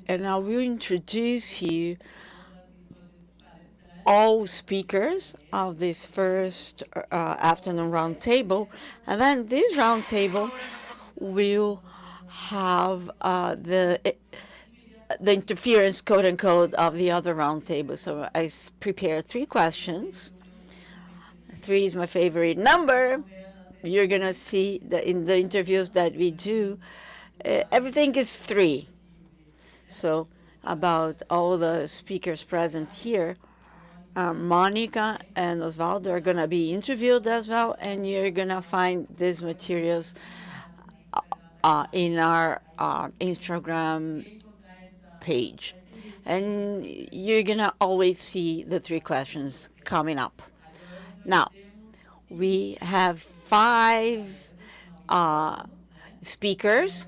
And I will introduce you all speakers of this first afternoon roundtable. And then this roundtable will have the interference, quote unquote, of the other roundtable. So I prepared 3 questions. 3 is my favorite number. You're going to see that in the interviews that we do, everything is 3. So about all the speakers present here, Monica and Oswaldo are going to be interviewed as well, and you're going to find these materials in our Instagram page. And you're going to always see the 3 questions coming up. Now, we have 5 speakers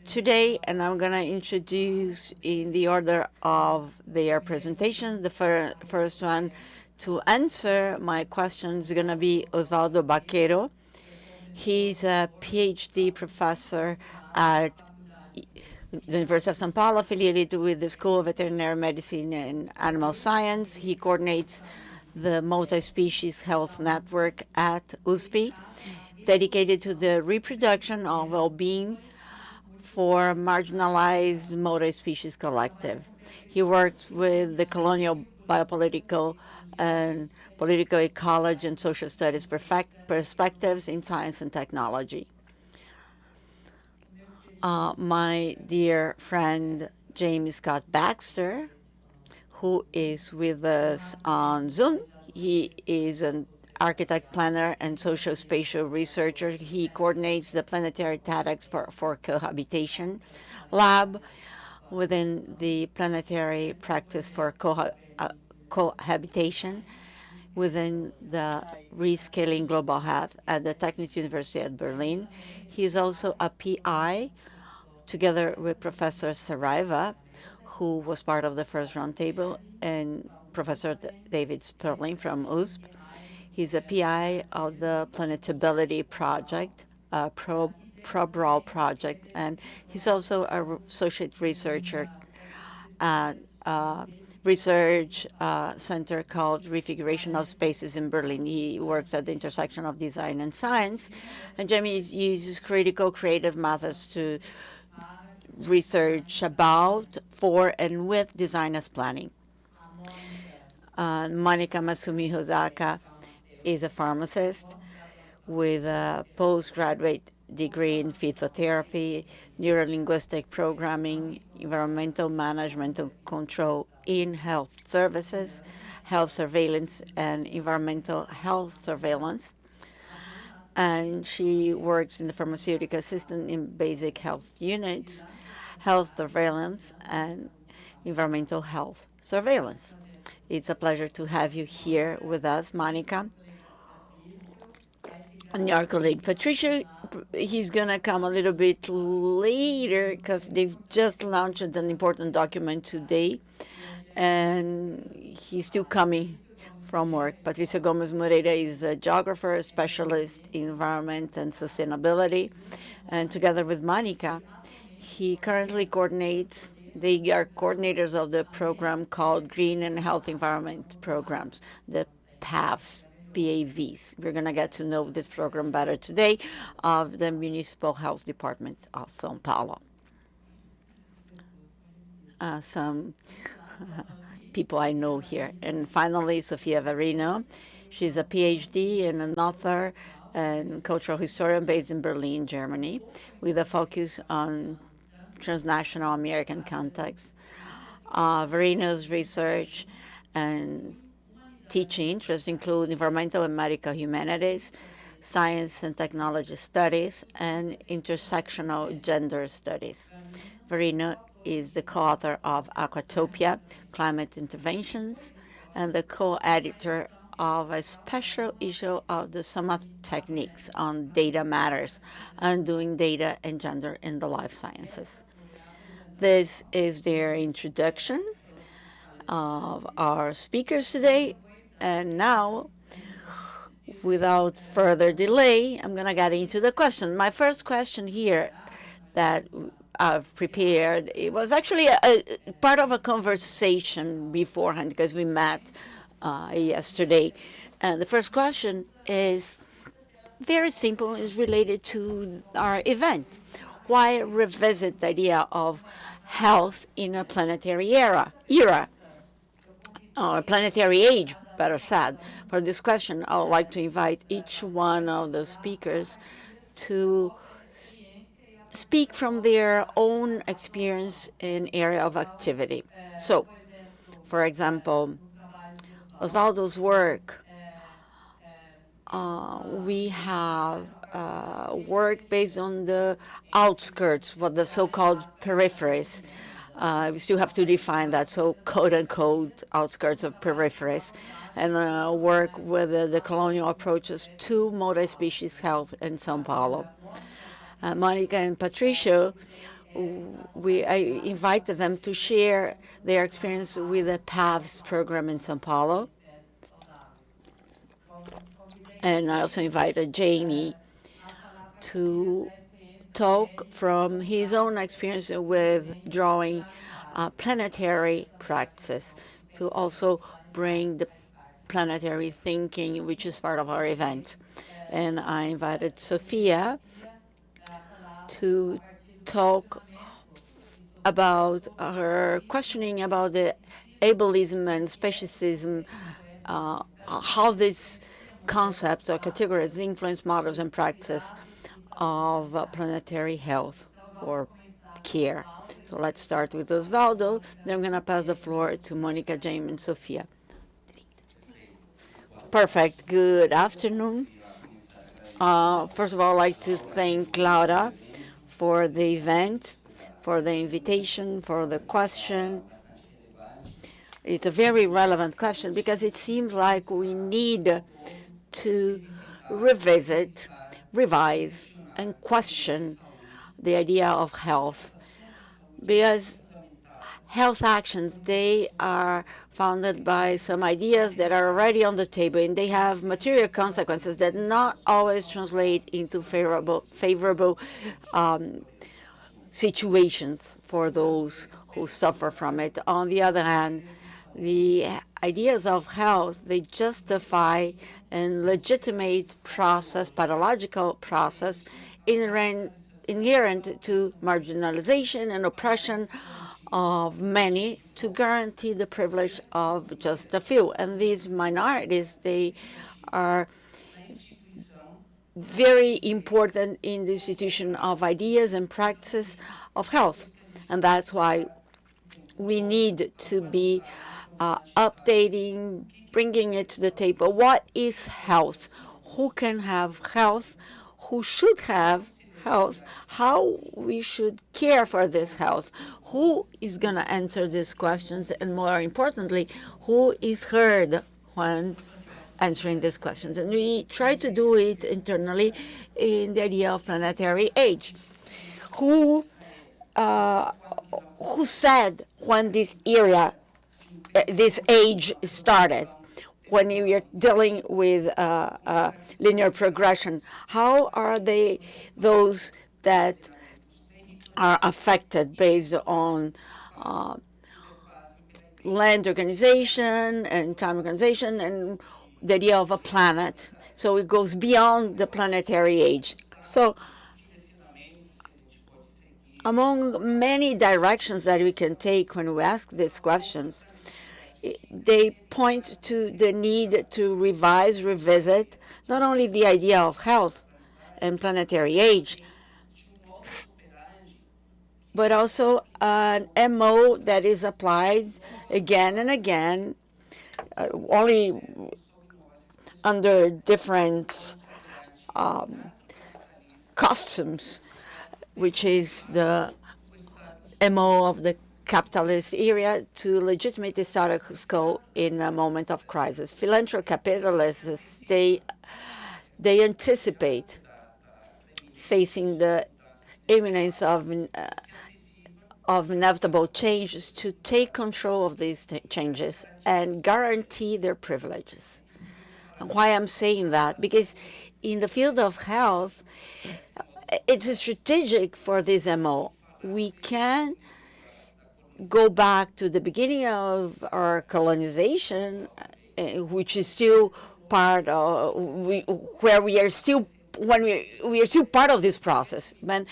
today, and I'm going to introduce in the order of their presentation. The first one to answer my question is going to be Oswaldo Baquero. He's a PhD professor at the University of São Paulo, affiliated with the School of Veterinary Medicine and Animal Science. He coordinates the multispecies health network at USP, dedicated to the reproduction of well-being for marginalized multispecies collective. He works with the colonial biopolitical and political ecology and social studies perspectives in science and technology. My dear friend James Scott Baxter, who is with us on Zoom. He is an architect, planner, and social spatial researcher. He coordinates the planetary TEDx for cohabitation lab within the planetary practice for cohabitation within the Rescaling Global Health at the Technical University at Berlin. He is also a PI together with Professor Saraiva, who was part of the first roundtable, and Professor David Sperling from USP. He's a PI of the Planetability Project, ProBrawl project, and he's also an associate researcher at a research center called Refiguration of Spaces in Berlin. He works at the intersection of design and science, and Jamie uses critical creative methods to research about, for, and with design as planning. Monica Masumi Osaka is a pharmacist with a postgraduate degree in phytotherapy, neurolinguistic programming, environmental management and control in health services, health surveillance, and environmental health surveillance. And she works in the pharmaceutical assistant in basic health units, health surveillance, and environmental health surveillance. It's a pleasure to have you here with us, Monica. And your colleague Patrício, he's going to come a little bit later because they've just launched an important document today, and he's still coming from work. Patrício Gomes Moreira is a geographer, specialist in environment and sustainability, and together with Monica, he currently coordinates, they are coordinators of the program called Green and Health Environment Programs, the PAVS. PAVS. We're going to get to know this program better today of the Municipal Health Department of São Paulo. Some people I know here. And finally, Sofia Varino. She's a PhD and an author and cultural historian based in Berlin, Germany, with a focus on transnational American context. Varino's research and teaching interests include environmental and medical humanities, science and technology studies, and intersectional gender studies. Varino is the co-author of Aquatopia, Climate Interventions, and the co-editor of a special issue of the Summa Techniques on Data Matters, Undoing Data and Gender in the Life Sciences. This is their introduction of our speakers today. And now, without further delay, I'm going to get into the question. My first question here that I've prepared. It was actually a part of a conversation beforehand because we met yesterday. And the first question is very simple, is related to our event. Why revisit the idea of health in a planetary era, or planetary age, better said? For this question, I would like to invite each one of the speakers to speak from their own experience in area of activity. So, for example, Oswaldo's work, we have work based on the outskirts, what the so-called peripheries. We still have to define that, so quote-unquote outskirts of peripheries, and work with the decolonial approaches to multispecies health in São Paulo. Monica and Patrício, I invited them to share their experience with the PAVS program in São Paulo. And I also invited Jamie to talk from his own experience with drawing planetary practice, to also bring the planetary thinking, which is part of our event. And I invited Sofia to talk about her questioning about the ableism and speciesism, how these concepts or categories influence models and practice of planetary health or care. So let's start with Oswaldo. Then I'm going to pass the floor to Monica, James, and Sofia. Perfect. Good afternoon. First of all, I'd like to thank Laura for the event, for the invitation, for the question. It's a very relevant question because it seems like we need to revisit, revise, and question the idea of health, because health actions, they are founded by some ideas that are already on the table, and they have material consequences that not always translate into favorable situations for those who suffer from it. On the other hand, the ideas of health, they justify and legitimate process, pathological process, inherent to marginalization and oppression of many to guarantee the privilege of just a few. And these minorities, they are very important in the institution of ideas and practices of health. And that's why we need to be updating, bringing it to the table. What is health? Who can have health? Who should have health? How we should care for this health? Who is going to answer these questions? And more importantly, who is heard when answering these questions? And we try to do it internally in the idea of planetary age. Who said when this age started, when you're dealing with linear progression? How are they those that are affected based on land organization and time organization and the idea of a planet? So it goes beyond the planetary age. So among many directions that we can take when we ask these questions, they point to the need to revise, revisit, not only the idea of health and planetary age, but also an MO that is applied again and again, only under different costumes, which is the MO of the capitalist area to legitimate the status quo in a moment of crisis. Philanthrocapitalists, they anticipate facing the imminence of inevitable changes to take control of these changes and guarantee their privileges. And why I'm saying that? Because in the field of health, it's strategic for this MO. We can go back to the beginning of our colonization, which is still part of where we are still when we are still part of this process. But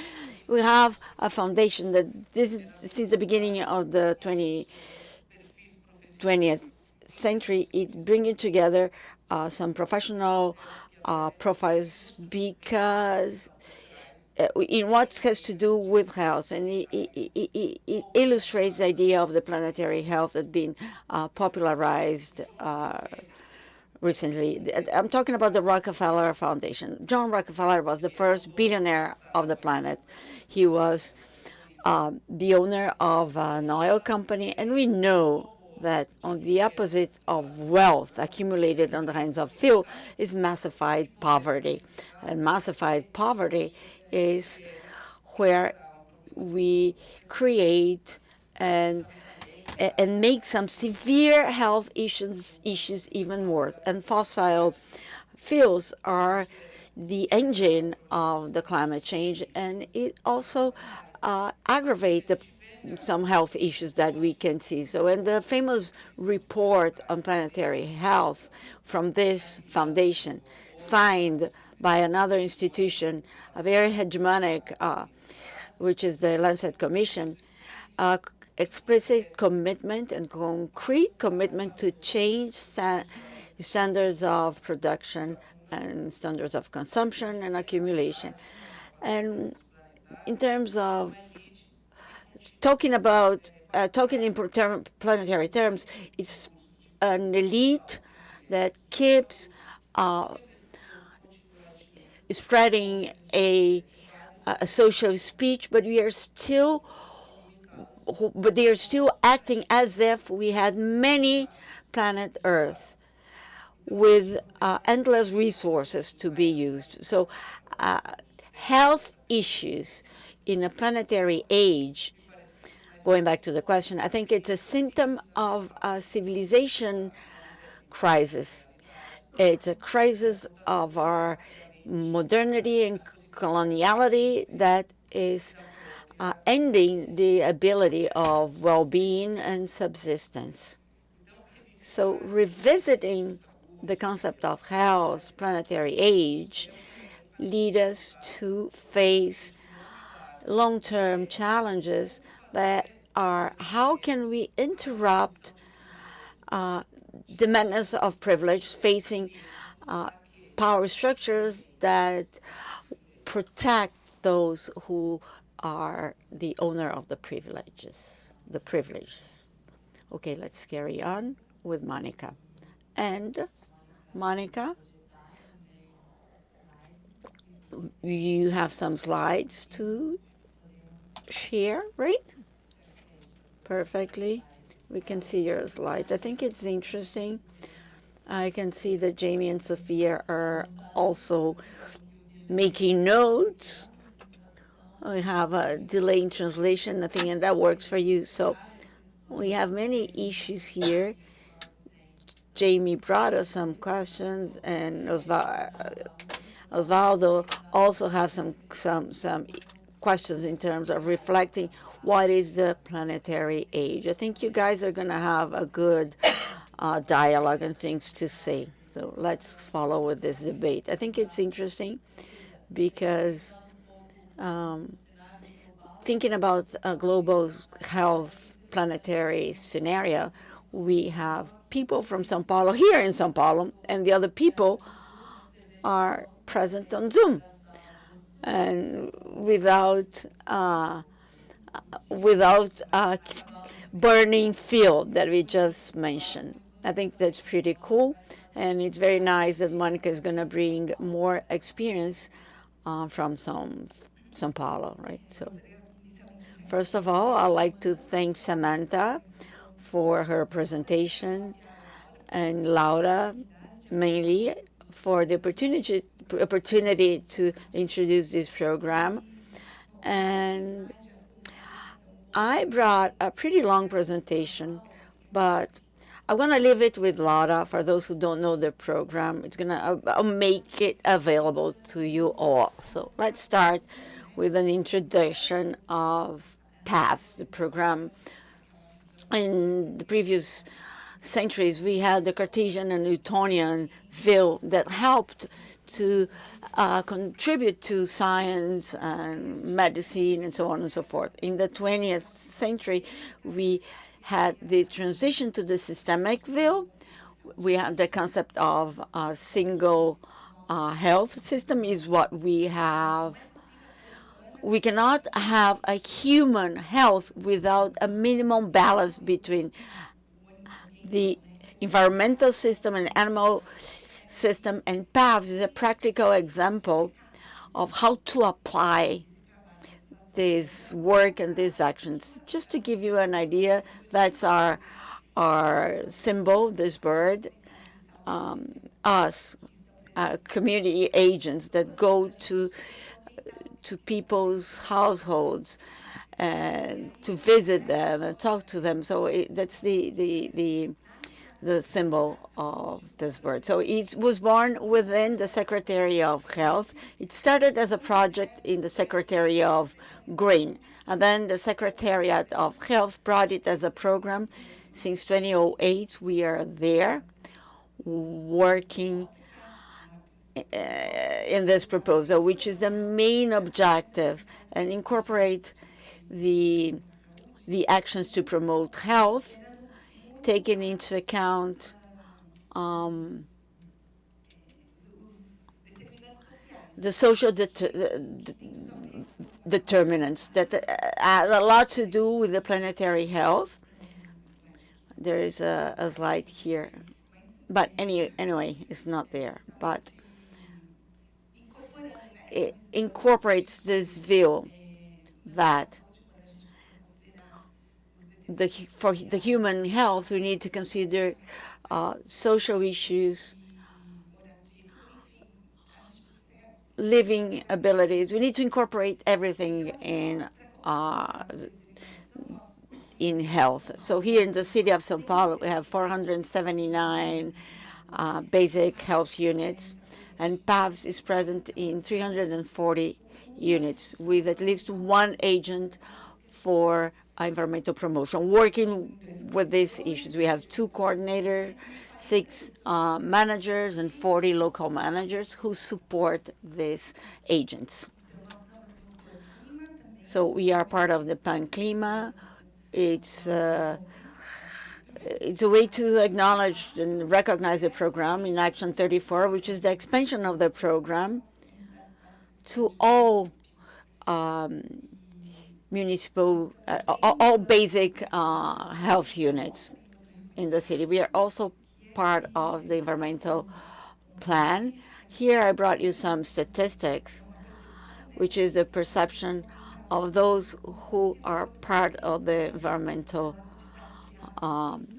we have a foundation that this is since the beginning of the 20th century. It's bringing together some professional profiles because in what has to do with health, and it illustrates the idea of the planetary health that been popularized recently. I'm talking about the Rockefeller Foundation. John Rockefeller was the first billionaire of the planet. He was the owner of an oil company, and we know that on the opposite of wealth accumulated on the hands of few is massified poverty. And massified poverty is where we create and make some severe health issues even worse. And fossil fuels are the engine of the climate change, and it also aggravate some health issues that we can see. So in the famous report on planetary health from this foundation, signed by another institution, a very hegemonic, which is the Lancet Commission, explicit commitment and concrete commitment to change standards of production and standards of consumption and accumulation. And in terms of talking about talking in planetary terms, it's an elite that keeps spreading a social speech, but they are still acting as if we had many planet Earth with endless resources to be used. So health issues in a planetary age, going back to the question, I think it's a symptom of a civilization crisis. It's a crisis of our modernity and coloniality that is ending the ability of well-being and subsistence. So revisiting the concept of health, planetary age, lead us to face long-term challenges that are how can we interrupt the madness of privilege facing power structures that protect those who are the owner of the privileges, Okay, let's carry on with Monica. And Monica, you have some slides to share, right? Perfectly. We can see your slides. I think it's interesting. I can see that Jamie and Sophia are also making notes. We have a delay in translation, I think, and that works for you. So we have many issues here. Jamie brought us some questions, and Oswaldo also have some questions in terms of reflecting what is the planetary age. I think you guys are going to have a good dialogue and things to say. So let's follow with this debate. I think it's interesting because thinking about a global health planetary scenario, we have people from São Paulo here in São Paulo, and the other people are present on Zoom, and without burning field that we just mentioned. I think that's pretty cool, and it's very nice that Monica is going to bring more experience from São Paulo, right? So first of all, I'd like to thank Samantha for her presentation, and Laura mainly for the opportunity to introduce this program. And I brought a pretty long presentation, but I'm going to leave it with Laura. For those who don't know the program, I'll make it available to you all. So let's start with an introduction of PAVS, the program. In the previous centuries, we had the Cartesian and Newtonian view that helped to contribute to science and medicine and so on and so forth. In the 20th century, we had the transition to the systemic view. We had the concept of a single health system is what we have. We cannot have a human health without a minimum balance between the environmental system and animal system, and PAVS is a practical example of how to apply this work and these actions. Just to give you an idea, that's our symbol, this bird, us, community agents that go to people's households and to visit them and talk to them. So that's the symbol of this bird. So it was born within the Secretary of Health. It started as a project in the Secretary of Green, and then the Secretariat of Health brought it as a program. Since 2008, we are there working in this proposal, which is the main objective, and incorporate the actions to promote health, taking into account the social determinants that have a lot to do with the planetary health. There is a slide here, but anyway, it's not there. But it incorporates this view that for the human health, we need to consider social issues, living abilities. We need to incorporate everything in health. So here in the city of São Paulo, we have 479 basic health units, and PAVS is present in 340 units with at least one agent for environmental promotion. Working with these issues, we have 2 coordinators, 6 managers, and 40 local managers who support these agents. So we are part of the PAN Clima. It's a way to acknowledge and recognize the program in Action 34, which is the expansion of the program to all municipal, all basic health units in the city. We are also part of the environmental plan. Here I brought you some statistics, which is the perception of those who are part of the environmental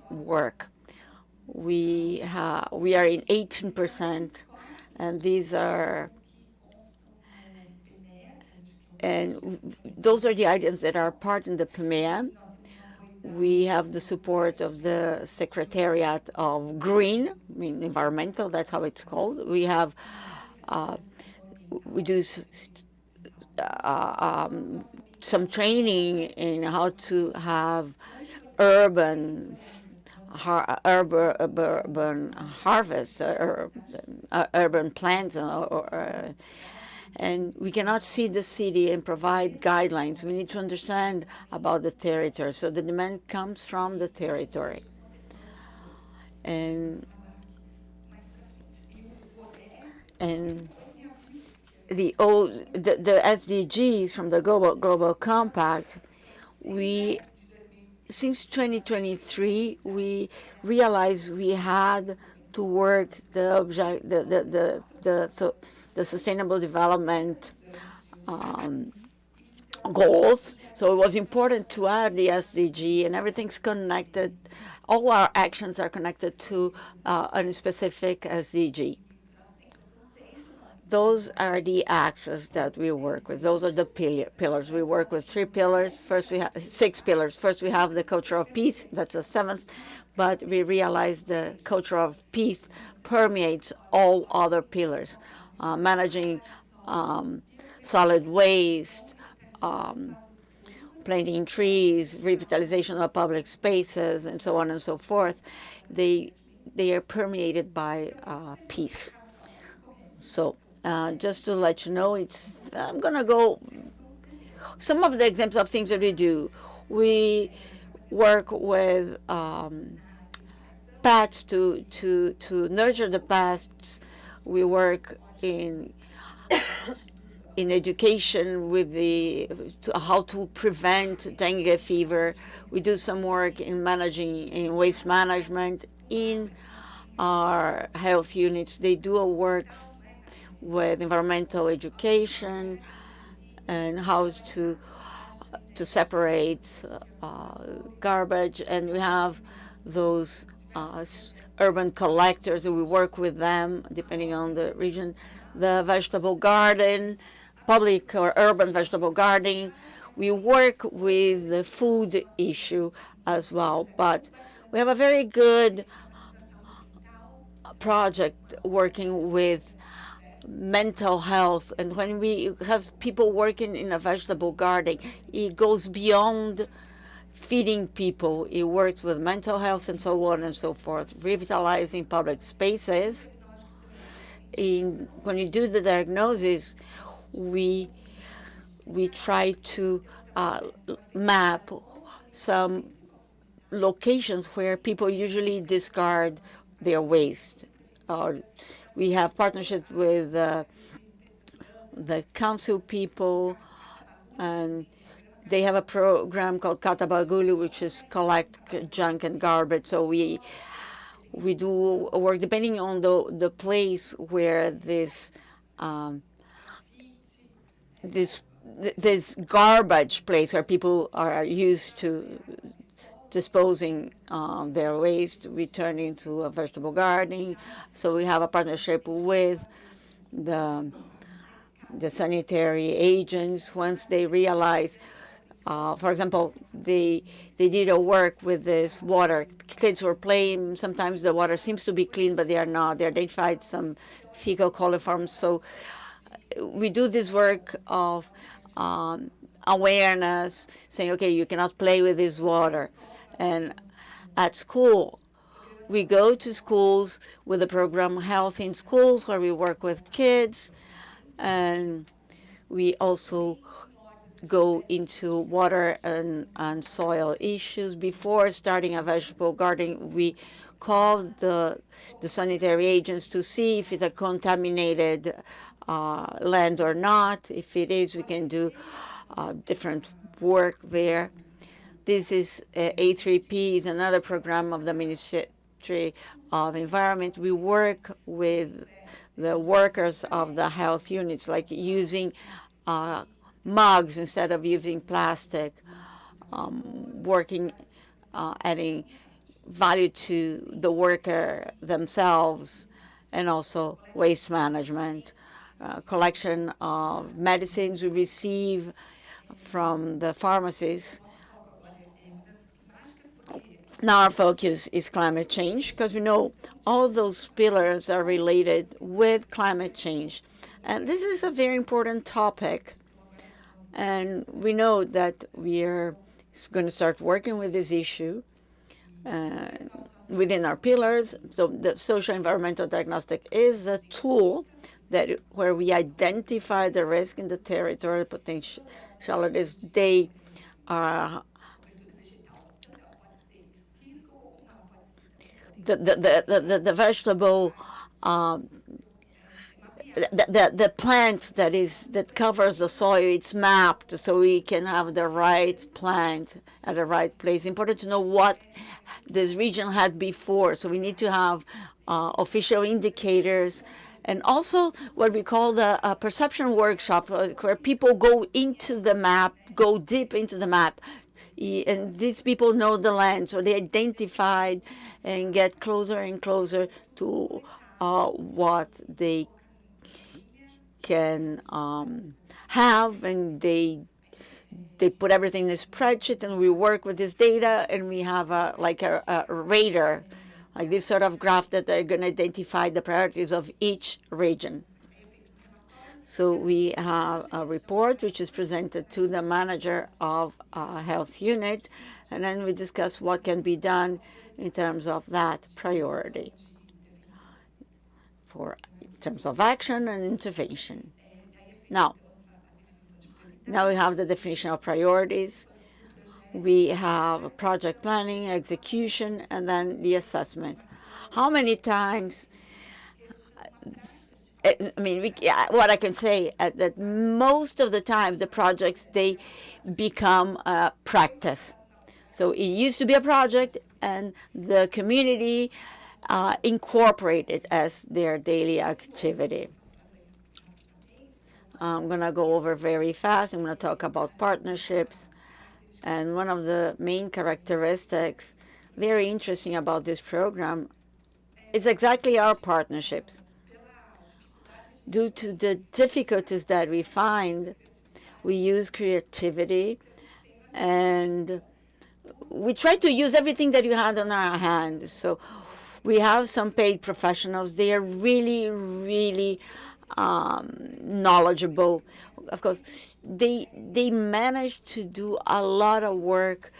work. We are in 18%, and those are the items that are part in the PMEA. We have the support of the Secretariat of Green, I mean environmental, that's how it's called. We have, we do some training in how to have urban harvest, urban plants, and we cannot see the city and provide guidelines. We need to understand about the territory. So the demand comes from the territory. And the SDGs from the Global Compact, since 2023, we realized we had to work the sustainable development goals. So it was important to add the SDG, and everything's connected. All our actions are connected to a specific SDG. Those are the axes that we work with. Those are the pillars. We work with 3 pillars. First, we have 6 pillars. First, we have the culture of peace. That's the 7th but we realize the culture of peace permeates all other pillars, managing solid waste, planting trees, revitalization of public spaces, and so on and so forth. They are permeated by peace. So just to let you know, I'm going to go some of the examples of things that we do. We work with pets to nurture the pets. We work in education with how to prevent dengue fever. We do some work in waste management in our health units. They do a work with environmental education and how to separate garbage, and we have those urban collectors, and we work with them depending on the region. The vegetable garden, public or urban vegetable gardening, we work with the food issue as well, but we have a very good project working with mental health. And when we have people working in a vegetable garden, it goes beyond feeding people. It works with mental health and so on and so forth, revitalizing public spaces. When you do the diagnosis, we try to map some locations where people usually discard their waste. We have partnerships with the council people, and they have a program called Kata Bagulho, which is collect junk and garbage. So we do work depending on the place where this garbage place where people are used to disposing their waste, returning to a vegetable gardening. So we have a partnership with the sanitary agents. Once they realize, for example, they did a work with this water. Kids were playing. Sometimes the water seems to be clean, but they are not. They identified some fecal coliforms. So we do this work of awareness, saying, okay, you cannot play with this water. And at school, we go to schools with the program Health in Schools, where we work with kids, and we also go into water and soil issues. Before starting a vegetable garden, we call the sanitary agents to see if it's a contaminated land or not. If it is, we can do different work there. This is A3P, is another program of the Ministry of Environment. We work with the workers of the health units, like using mugs instead of using plastic, working, adding value to the worker themselves, and also waste management, collection of medicines we receive from the pharmacies. Now our focus is climate change, because we know all those pillars are related with climate change. And this is a very important topic. And we know that we are going to start working with this issue within our pillars. So the social environmental diagnostic is a tool where we identify the risk in the territorial potentialities. They are the vegetable, the plant that covers the soil, it's mapped so we can have the right plant at the right place. Important to know what this region had before. So we need to have official indicators, and also what we call the perception workshop, where people go into the map, go deep into the map. And these people know the land, so they identified and get closer and closer to what they can have, and they they put everything in a spreadsheet, and we work with this data, and we have a radar, like this sort of graph that they're going to identify the priorities of each region. So we have a report which is presented to the manager of a health unit, and then we discuss what can be done in terms of that priority in terms of action and intervention. Now we have the definition of priorities. We have project planning, execution, and then the assessment. How many times, what I can say that most of the times the projects, they become a practice. So it used to be a project, and the community incorporate it as their daily activity. I'm going to go over very fast. I'm going to talk about partnerships. And one of the main characteristics, very interesting about this program, is exactly our partnerships. Due to the difficulties that we find, we use creativity, and we try to use everything that you have on our hands. So we have some paid professionals. They are really, really knowledgeable. Of course, they manage to do a lot of work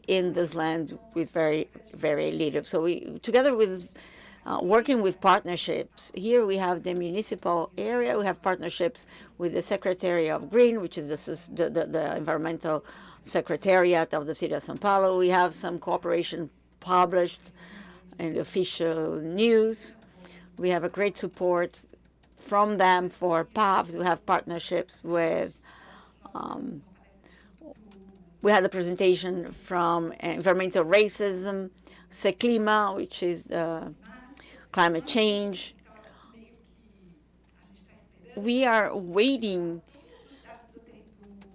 in this land with very, very little. So we, together with working with partnerships, here we have the municipal area. We have partnerships with the Secretary of Green, which is the environmental secretariat of the city of São Paulo. We have some cooperation published in the official news. We have a great support from them for PAVS. We have partnerships with, we had a presentation from environmental racism, Seclima, which is climate change. We are waiting,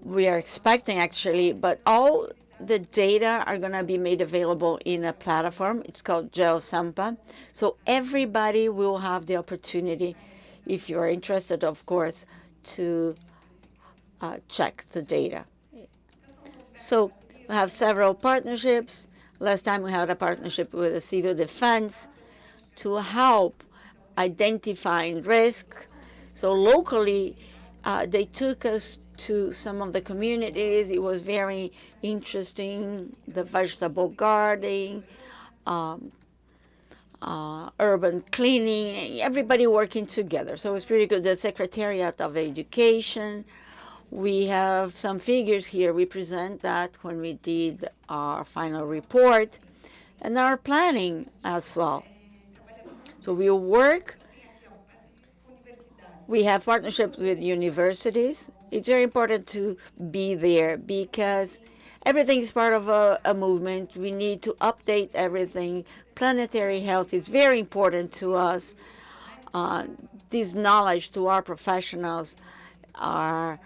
we are expecting actually, but all the data are going to be made available in a platform. It's called GeoSampa. So everybody will have the opportunity, if you are interested, of course, to check the data. So we have several partnerships. Last time we had a partnership with the civil defense to help identifying risk. So locally, they took us to some of the communities. It was very interesting, the vegetable gardening, urban cleaning, everybody working together. So it was pretty good. The Secretariat of Education, we have some figures here. We present that when we did our final report and our planning as well. So we work, we have partnerships with universities. It's very important to be there because everything is part of a movement. We need to update everything. Planetary health is very important to us. This knowledge to our professionals are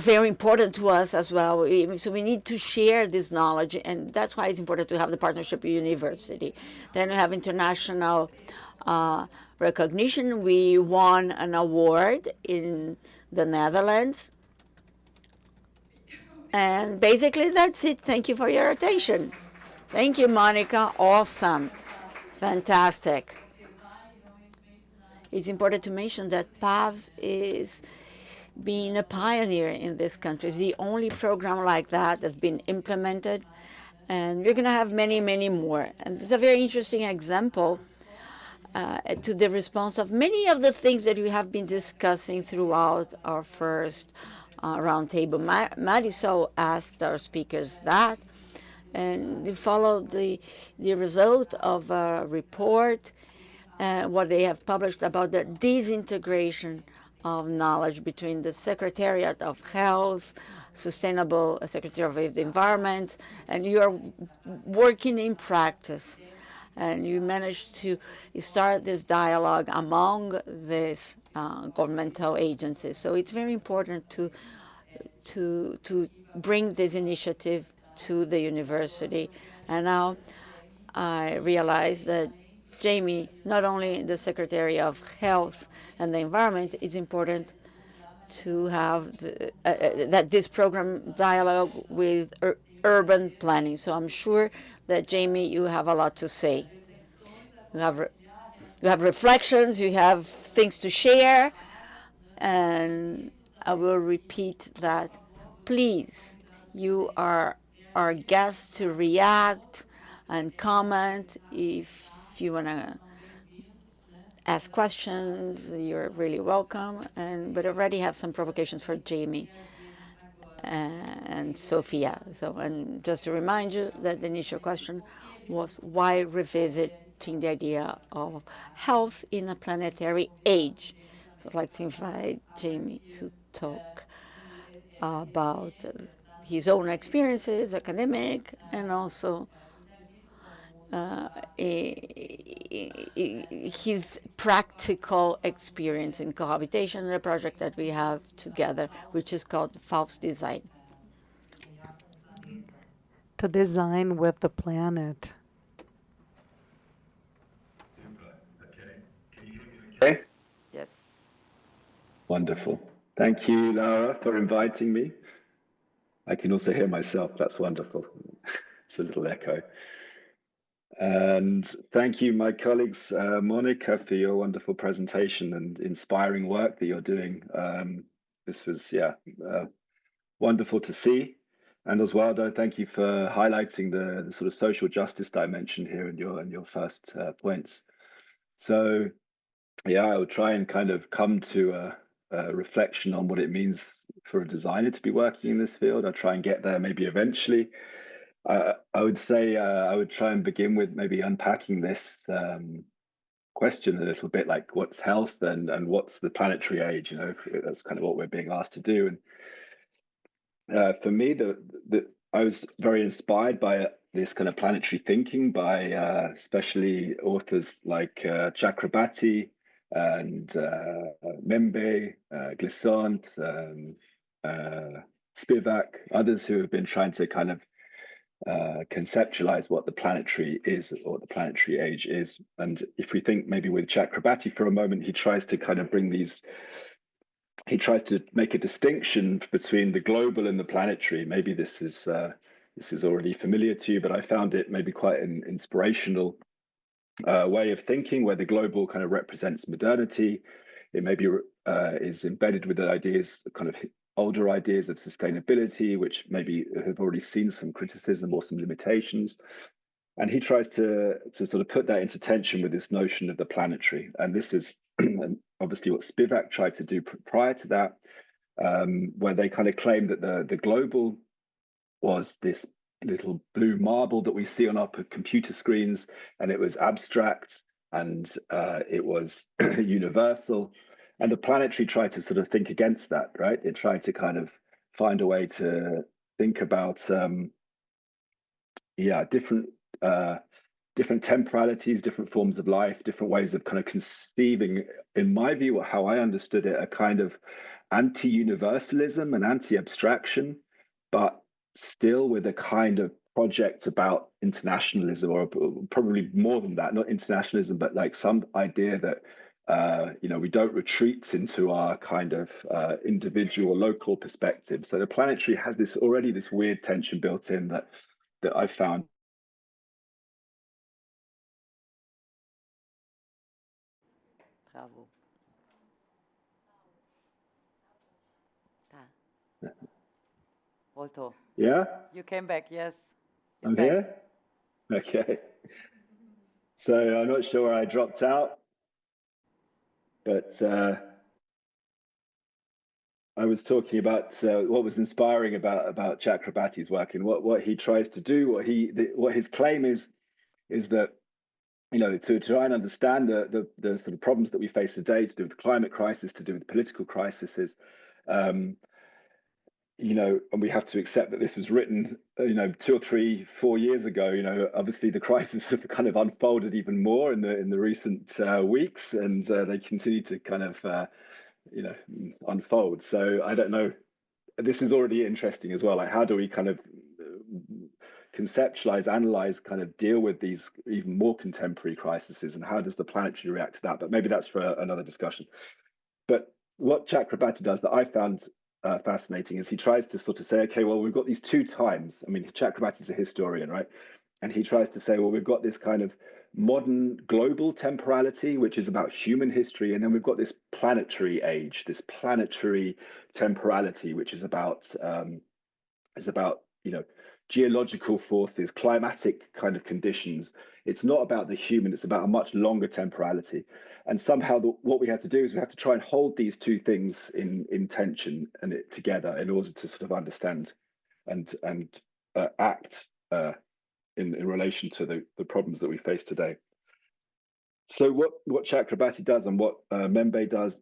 very important to us as well. So we need to share this knowledge, and that's why it's important to have the partnership with university. Then we have international recognition. We won an award in the Netherlands. And basically that's it. Thank you for your attention. Thank you, Monica. Awesome. Fantastic. It's important to mention that PAVS is being a pioneer in this country. It's the only program like that that's been implemented. And we're going to have many, many more. And it's a very interesting example to the response of many of the things that we have been discussing throughout our first roundtable. Marisol asked our speakers that, and we followed the result of a report, what they have published about the disintegration of knowledge between the Secretariat of Health, Sustainable Secretary of the Environment, and you are working in practice. And you managed to start this dialogue among these governmental agencies. So it's very important to bring this initiative to the university. And now I realize that Jamie, not only the Secretary of Health and the Environment, it's important to have that this program dialogue with urban planning. So I'm sure that, Jamie, you have a lot to say. You have reflections, you have things to share, and I will repeat that. Please, you are our guest to react and comment. If you want to ask questions, you're really welcome. But I already have some provocations for Jamie and Sofia. And just to remind you that the initial question was, why revisiting the idea of health in a planetary age? So I'd like to invite Jamie to talk about his own experiences, academic, and also his practical experience in cohabitation in a project that we have together, which is called PAVS Design. To design with the planet. Okay. Yes. Wonderful. Thank you, Laura, for inviting me. I can also hear myself. That's wonderful. It's a little echo. And thank you, my colleagues, Monica, for your wonderful presentation and inspiring work that you're doing. This was, wonderful to see. And Oswaldo, thank you for highlighting the sort of social justice dimension here in your first points. So, yeah, I'll try and kind of come to a reflection on what it means for a designer to be working in this field. I'll try and get there maybe eventually. I would say I would try and begin with maybe unpacking this question a little bit, like what's health and what's the planetary age? That's kind of what we're being asked to do. And for me, I was very inspired by this kind of planetary thinking by especially authors like Chakrabarti and Membe, Glissant, Spivak, others who have been trying to kind of conceptualize what the planetary is or what the planetary age is. And if we think maybe with Chakrabarti for a moment, he tries to kind of he tries to make a distinction between the global and the planetary. Maybe this is already familiar to you, but I found it maybe quite an inspirational way of thinking, where the global kind of represents modernity. It maybe is embedded with the ideas, kind of older ideas of sustainability, which maybe have already seen some criticism or some limitations. And he tries to sort of put that into tension with this notion of the planetary. And this is obviously what Spivak tried to do prior to that, where they kind of claimed that the global was this little blue marble that we see on our computer screens, and it was abstract and it was universal. And the planetary tried to sort of think against that, right? It tried to kind of find a way to think about, different temporalities, different forms of life, different ways of kind of conceiving, in my view, how I understood it, a kind of anti-universalism and anti-abstraction, but still with a kind of project about internationalism, or probably more than that, not internationalism, but like some idea that we don't retreat into our kind of individual local perspective. So the planetary has this weird tension built in that I found. Bravo. Voltou. Yeah? You came back, yes. I'm here? Okay. So I'm not sure where I dropped out, but I was talking about what was inspiring about Chakrabarti's work and what he tries to do. What his claim is that, to try and understand the sort of problems that we face today, to do with the climate crisis, to do with political crises, and we have to accept that this was written, 2 or 3, 4 years ago. Obviously the crisis have kind of unfolded even more in the recent weeks, and they continue to kind of, unfold. So I don't know. This is already interesting as well. Like, how do we kind of conceptualize, analyze, kind of deal with these even more contemporary crises, and how does the planetary react to that? But maybe that's for another discussion. But what Chakrabarti does that I found fascinating is he tries to sort of say, okay, well, we've got these two times. I mean, Chakrabarti is a historian, right? And he tries to say, well, we've got this kind of modern global temporality, which is about human history, and then we've got this planetary age, this planetary temporality, which is about geological forces, climatic kind of conditions. It's not about the human, it's about a much longer temporality. And somehow what we have to do is we have to try and hold these two things in tension and together in order to sort of understand and act in relation to the problems that we face today. So what Chakrabarti does and what Membe does,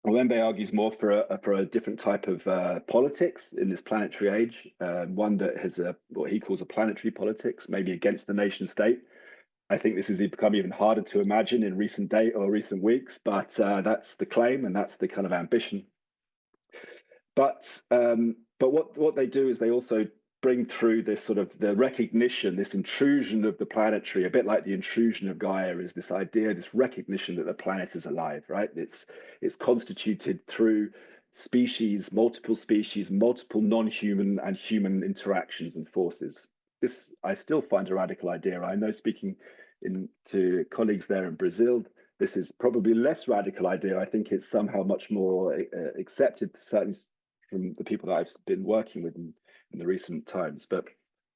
Membe argues more for a different type of politics in this planetary age, one that has what he calls a planetary politics, maybe against the nation state. I think this has become even harder to imagine in recent weeks, but that's the claim and that's the kind of ambition. But what they do is they also bring through this sort of the recognition, this intrusion of the planetary, a bit like the intrusion of Gaia, is this idea, this recognition that the planet is alive, right? It's constituted through species, multiple non-human and human interactions and forces. This I still find a radical idea. I know, speaking to colleagues there in Brazil, this is probably less radical idea. I think it's somehow much more accepted, certainly from the people that I've been working with in the recent times. But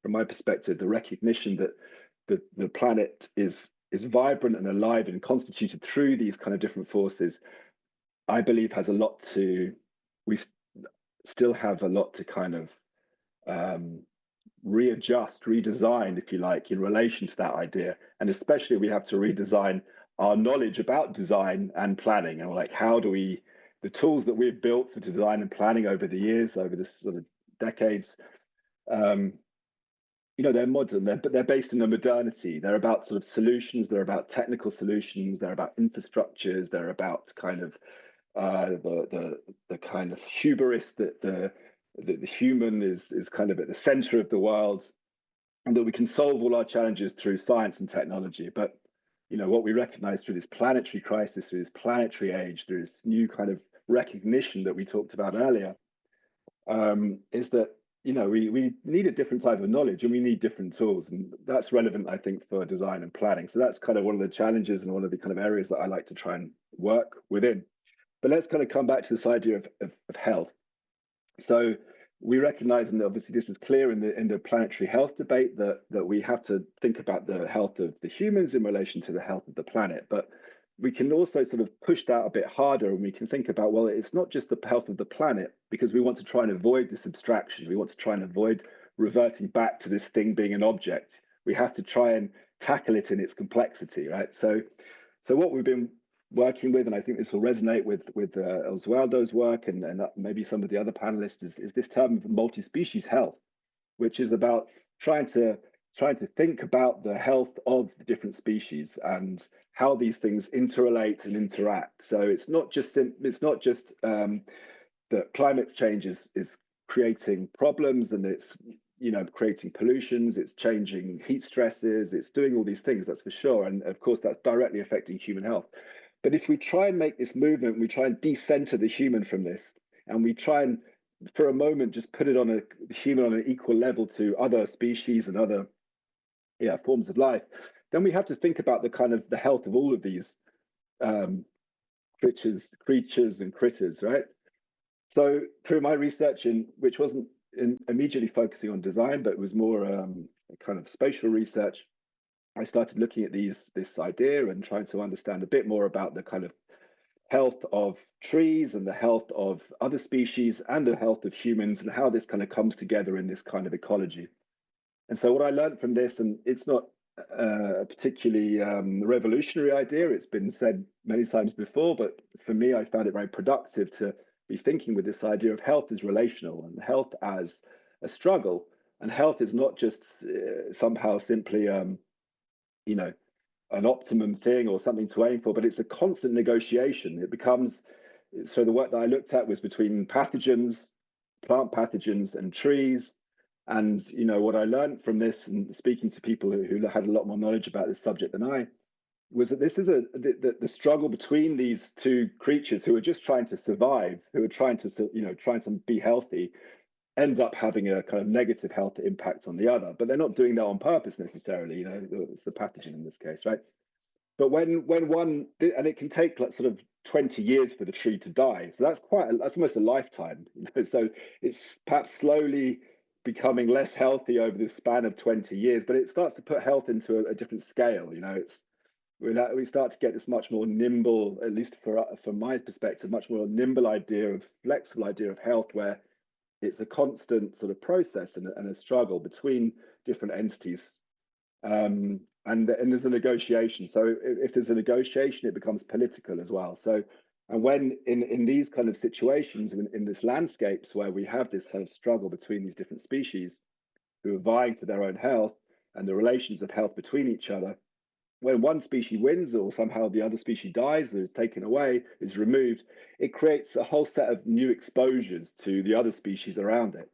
from my perspective, the recognition that the planet is vibrant and alive and constituted through these kind of different forces, I believe has a lot to, we still have a lot to kind of readjust, redesign, if you like, in relation to that idea. And especially we have to redesign our knowledge about design and planning, and like, how do we, the tools that we've built for design and planning over the years, over this sort of decades, they're modern, but they're based in a modernity. They're about sort of solutions, they're about technical solutions, they're about infrastructures, they're about kind of the kind of hubris that the human is kind of at the center of the world, and that we can solve all our challenges through science and technology. But what we recognize through this planetary crisis, through this planetary age, through this new kind of recognition that we talked about earlier, is that we need a different type of knowledge, and we need different tools, and that's relevant, I think, for design and planning. So that's kind of one of the challenges and one of the kind of areas that I like to try and work within. But let's kind of come back to this idea of health. So we recognize, and obviously this is clear in the planetary health debate, that we have to think about the health of the humans in relation to the health of the planet. But we can also sort of push that a bit harder, and we can think about, well, it's not just the health of the planet, because we want to try and avoid this abstraction. We want to try and avoid reverting back to this thing being an object. We have to try and tackle it in its complexity, right? So what we've been working with, and I think this will resonate with Oswaldo's work and maybe some of the other panelists, is this term of multi-species health, which is about trying to think about the health of the different species and how these things interrelate and interact. So it's not just that climate change is creating problems, and it's creating pollutions, it's changing heat stresses, it's doing all these things, that's for sure, and of course that's directly affecting human health. But if we try and make this movement, we try and decenter the human from this, and we try and for a moment just put it on a human on an equal level to other species and other forms of life, then we have to think about the kind of the health of all of these creatures and critters, right? So through my research, which wasn't immediately focusing on design, but it was more kind of spatial research, I started looking at this idea and trying to understand a bit more about the kind of health of trees and the health of other species and the health of humans, and how this kind of comes together in this kind of ecology. And so what I learned from this, and it's not a particularly revolutionary idea, it's been said many times before, but for me, I found it very productive to be thinking with this idea of health as relational and health as a struggle. And health is not just somehow simply, an optimum thing or something to aim for, but it's a constant negotiation. It becomes, so the work that I looked at was between pathogens, plant pathogens and trees. And what I learned from this, and speaking to people who had a lot more knowledge about this subject than I, was that this is the struggle between these two creatures who are just trying to survive, who are trying to be healthy, ends up having a kind of negative health impact on the other. But they're not doing that on purpose necessarily. It's the pathogen in this case, right? But when one, and it can take like sort of 20 years for the tree to die, so that's almost a lifetime. So it's perhaps slowly becoming less healthy over the span of 20 years, but it starts to put health into a different scale. We start to get this much more nimble, at least from my perspective, much more nimble flexible idea of health, where it's a constant sort of process and a struggle between different entities. And there's a negotiation. So if there's a negotiation, it becomes political as well. So, and when in these kind of situations, in this landscapes where we have this kind of struggle between these different species who are vying for their own health and the relations of health between each other, when one species wins or somehow the other species dies or is taken away, is removed, it creates a whole set of new exposures to the other species around it.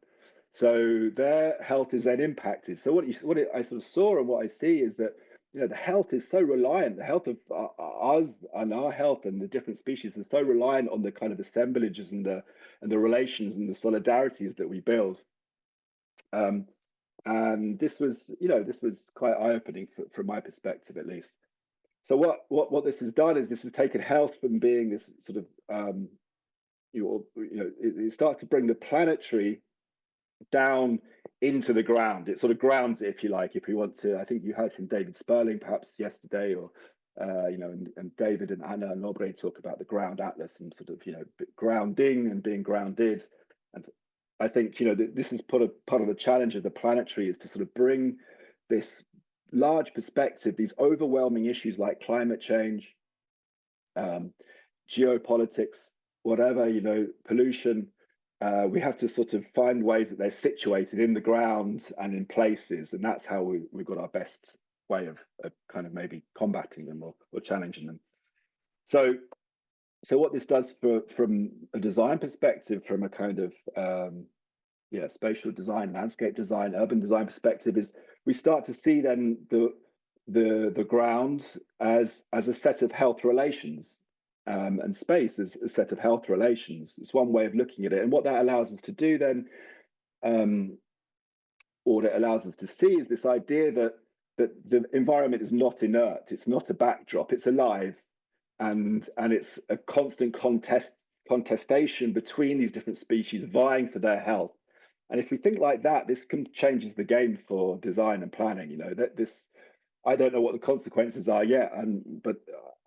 So their health is then impacted. So what I sort of saw and what I see is that the health is so reliant. The health of us and our health and the different species is so reliant on the kind of assemblages and the relations and the solidarities that we build. And this was quite eye-opening from my perspective, at least. So what this has done is this has taken health from being this sort of it starts to bring the planetary down into the ground. It sort of grounds it, if you like. If we want to, I think you heard from David Sperling perhaps yesterday, or and David and Anna and Moreira talk about the ground atlas and sort of grounding and being grounded. And I think this is part of the challenge of the planetary, is to sort of bring this large perspective, these overwhelming issues like climate change, geopolitics, whatever, pollution. We have to sort of find ways that they're situated in the ground and in places, and that's how we've got our best way of kind of maybe combating them or challenging them. So what this does from a design perspective, from a kind of spatial design, landscape design, urban design perspective, is we start to see then the ground as a set of health relations. And space is a set of health relations. It's one way of looking at it. And what that allows us to do then, or it allows us to see, is this idea that the environment is not inert. It's not a backdrop. It's alive, and it's a constant contestation between these different species vying for their health. And if we think like that, this changes the game for design and planning. I don't know what the consequences are yet, but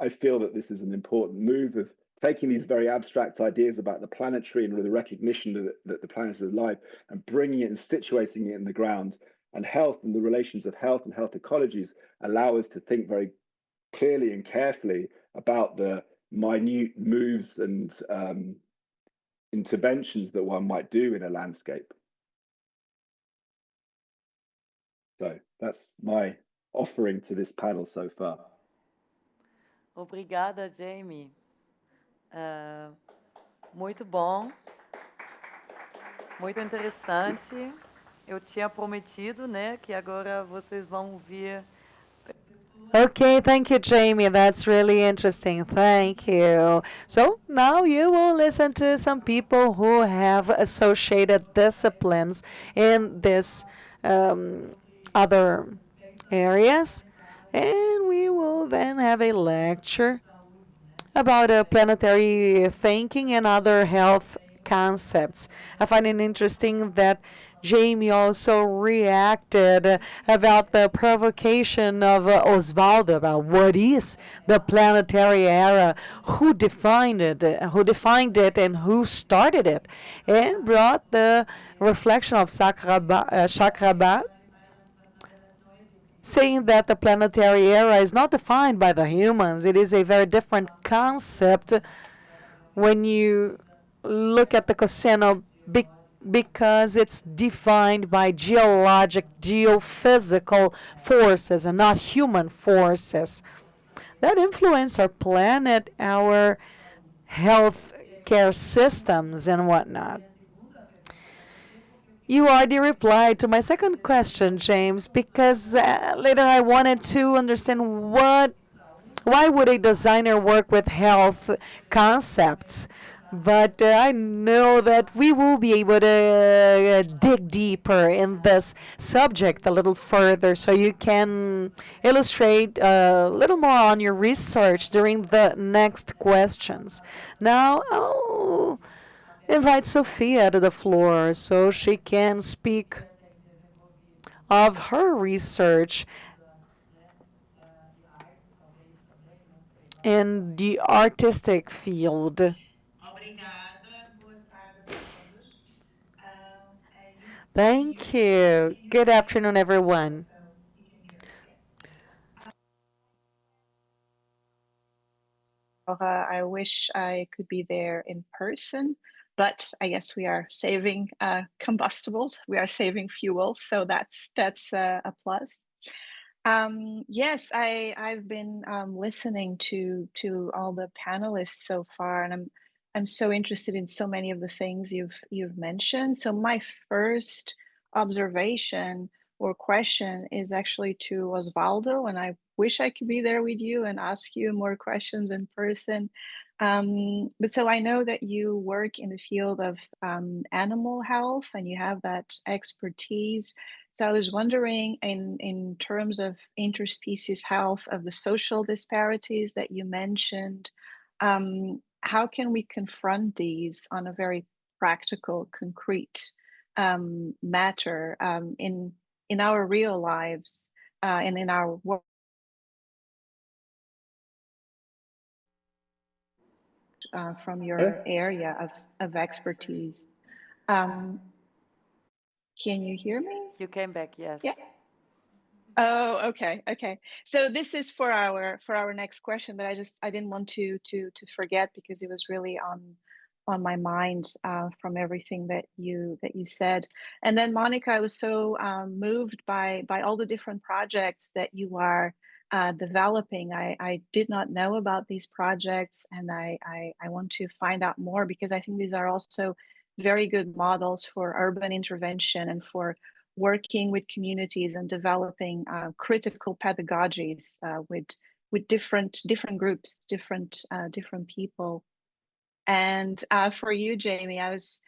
I feel that this is an important move of taking these very abstract ideas about the planetary and the recognition that the planet is alive, and bringing it and situating it in the ground. And health and the relations of health and health ecologies allow us to think very clearly and carefully about the minute moves and interventions that one might do in a landscape. So that's my offering to this panel so far. Obrigada, Jamie. Muito bom. Muito interessante. Eu tinha prometido, né, que agora vocês vão ouvir. Okay, thank you, Jamie. That's really interesting. Thank you. So now you will listen to some people who have associated disciplines in this other areas, and we will then have a lecture about planetary thinking and other health concepts. I find it interesting that Jamie also reacted about the provocation of Oswaldo about what is the planetary era, who defined it, and who started it, and brought the reflection of Chakrabarti, saying that the planetary era is not defined by the humans. It is a very different concept when you look at the Coseno, because it's defined by geologic, geophysical forces and not human forces that influence our planet, our health care systems, and whatnot. You already replied to my second question, James, because later I wanted to understand what Why would a designer work with health concepts? But I know that we will be able to dig deeper in this subject a little further so you can illustrate a little more on your research during the next questions. Now, I'll invite Sofia to the floor so she can speak of her research in the artistic field. Thank you. Good afternoon, everyone. I wish I could be there in person, but I guess we are saving combustibles. We are saving fuel, so that's a plus. Yes, I've been listening to all the panelists so far, and I'm so interested in so many of the things you've mentioned. So my first observation or question is actually to Oswaldo, and I wish I could be there with you and ask you more questions in person. But so I know that you work in the field of animal health and you have that expertise. So I was wondering, in terms of interspecies health, of the social disparities that you mentioned, how can we confront these on a very practical, concrete matter in our real lives and in our work from your area of expertise? Can you hear me? You came back, yes. Yeah. Oh, okay. So this is for our next question, but I didn't want to forget because it was really on my mind from everything that you said. And then Monica, I was so moved by all the different projects that you are developing. I did not know about these projects, and I want to find out more because I think these are also very good models for urban intervention and for working with communities and developing critical pedagogies with different groups, different people. And for you, Jamie, I was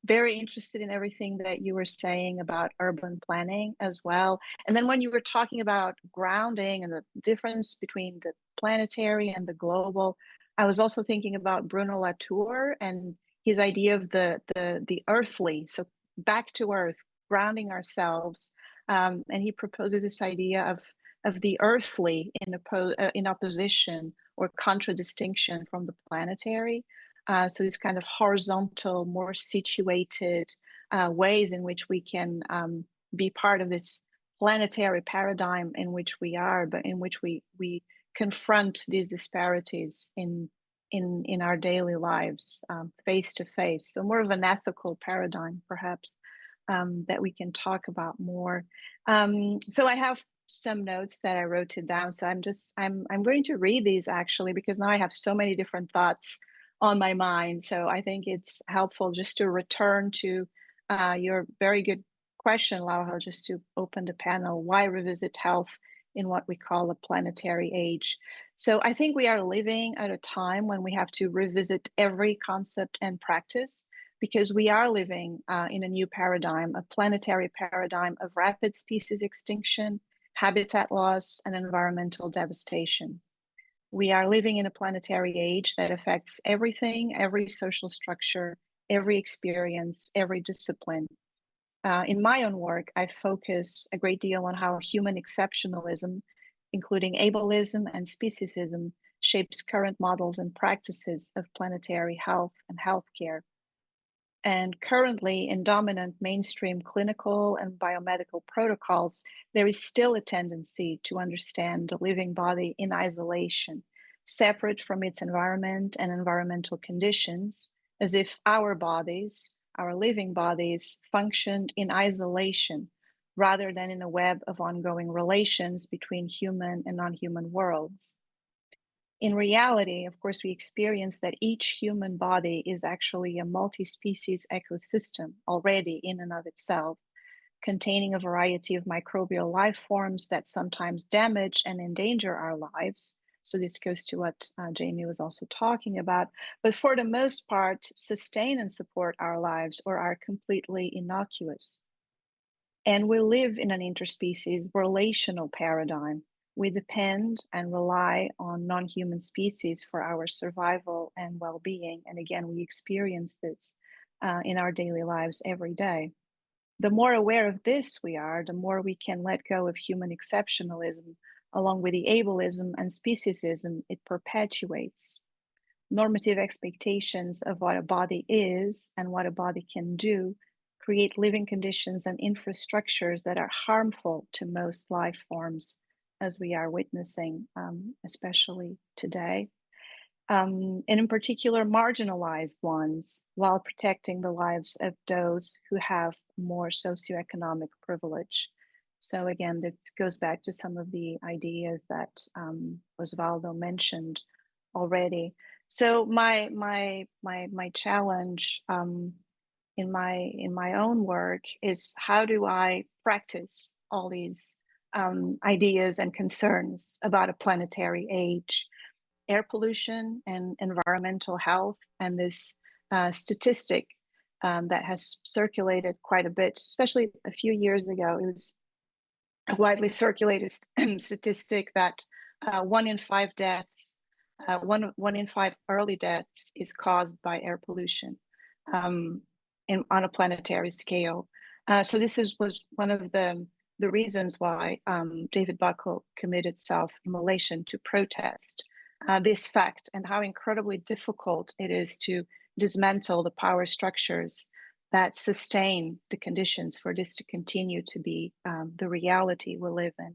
very interested in everything that you were saying about urban planning as well. And then when you were talking about grounding and the difference between the planetary and the global, I was also thinking about Bruno Latour and his idea of the earthly, so back to earth, grounding ourselves. And he proposes this idea of the earthly in opposition or contradistinction from the planetary. So these kind of horizontal, more situated ways in which we can be part of this planetary paradigm in which we are, but in which we confront these disparities in our daily lives, face to face. So more of an ethical paradigm, perhaps, that we can talk about more. So I have some notes that I wrote it down. So I'm going to read these actually, because now I have so many different thoughts on my mind. So I think it's helpful just to return to your very good question, Laura, just to open the panel. Why revisit health in what we call a planetary age? So I think we are living at a time when we have to revisit every concept and practice, because we are living in a new paradigm, a planetary paradigm of rapid species extinction, habitat loss, and environmental devastation. We are living in a planetary age that affects everything, every social structure, every experience, every discipline. In my own work, I focus a great deal on how human exceptionalism, including ableism and speciesism, shapes current models and practices of planetary health and healthcare. And currently, in dominant mainstream clinical and biomedical protocols, there is still a tendency to understand the living body in isolation, separate from its environment and environmental conditions, as if our bodies, our living bodies, functioned in isolation rather than in a web of ongoing relations between human and non-human worlds. In reality, of course, we experience that each human body is actually a multi-species ecosystem already in and of itself, containing a variety of microbial life forms that sometimes damage and endanger our lives, So this goes to what Jamie was also talking about. But for the most part, sustain and support our lives or are completely innocuous. And we live in an interspecies relational paradigm. We depend and rely on non-human species for our survival and well-being. And again, we experience this in our daily lives every day. The more aware of this we are, the more we can let go of human exceptionalism, along with the ableism and speciesism it perpetuates. Normative expectations of what a body is and what a body can do create living conditions and infrastructures that are harmful to most life forms, as we are witnessing, especially today. And in particular, marginalized ones, while protecting the lives of those who have more socioeconomic privilege. So again, this goes back to some of the ideas that Oswaldo mentioned already. So my challenge in my own work is, how do I practice all these ideas and concerns about a planetary age, air pollution and environmental health, and this statistic that has circulated quite a bit, especially a few years ago. It was a widely circulated statistic that 1 in 5 deaths, one in 5 early deaths is caused by air pollution on a planetary scale. So this was one of the reasons why David Buckle committed self-immolation, to protest this fact and how incredibly difficult it is to dismantle the power structures that sustain the conditions for this to continue to be the reality we live in.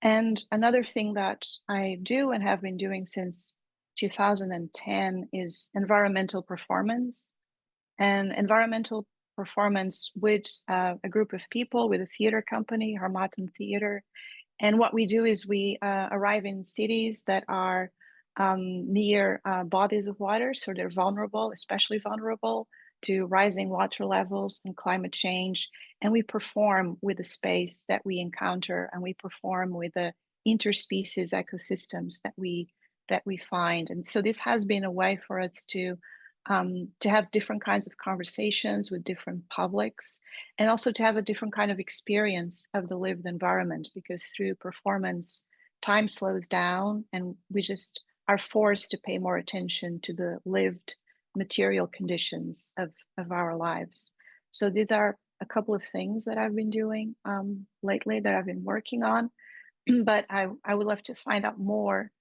And another thing that I do and have been doing since 2010 is environmental performance. And environmental performance with a group of people, with a theater company, Harmattan Theater. And what we do is we arrive in cities that are near bodies of water, so they're vulnerable, especially vulnerable to rising water levels and climate change. And we perform with the space that we encounter, and we perform with the interspecies ecosystems that we find. And so this has been a way for us to have different kinds of conversations with different publics, and also to have a different kind of experience of the lived environment, because through performance, time slows down and we just are forced to pay more attention to the lived material conditions of our lives. So these are a couple of things that I've been doing lately, that I've been working on, but I would love to find out more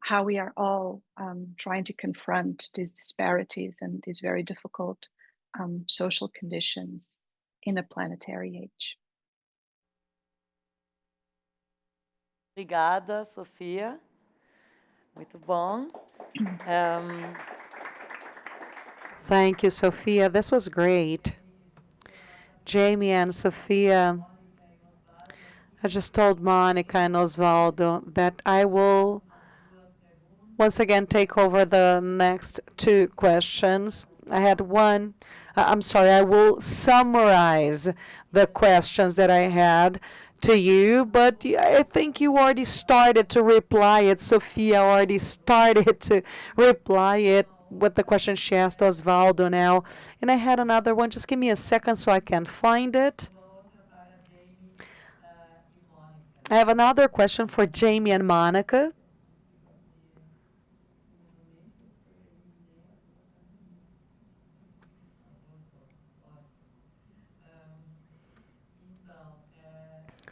how we are all trying to confront these disparities and these very difficult social conditions in a planetary age. Obrigada, Sofia. Muito bom. Thank you, Sofia. This was great. Jamie and Sofia, I just told Monica and Oswaldo that I will once again take over the next 2 questions. I had one. I will summarize the questions that I had to you, but I think you already started to reply it. Sofia already started to reply it with the question she asked Oswaldo now. And I had another one. Just give me a second so I can find it. I have another question for Jamie and Monica.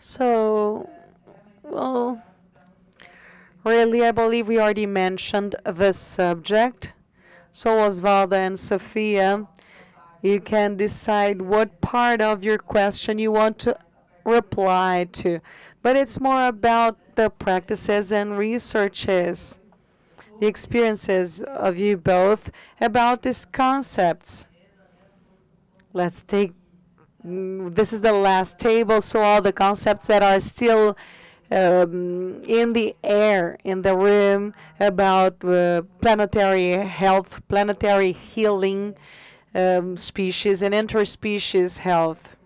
So, well, really, I believe we already mentioned this subject. So, Oswaldo and Sofia, you can decide what part of your question you want to reply to. But it's more about the practices and researches, the experiences of you both about these concepts. Let's take, this is the last table, so all the concepts that are still in the air, in the room, about planetary health, planetary healing, species and interspecies health.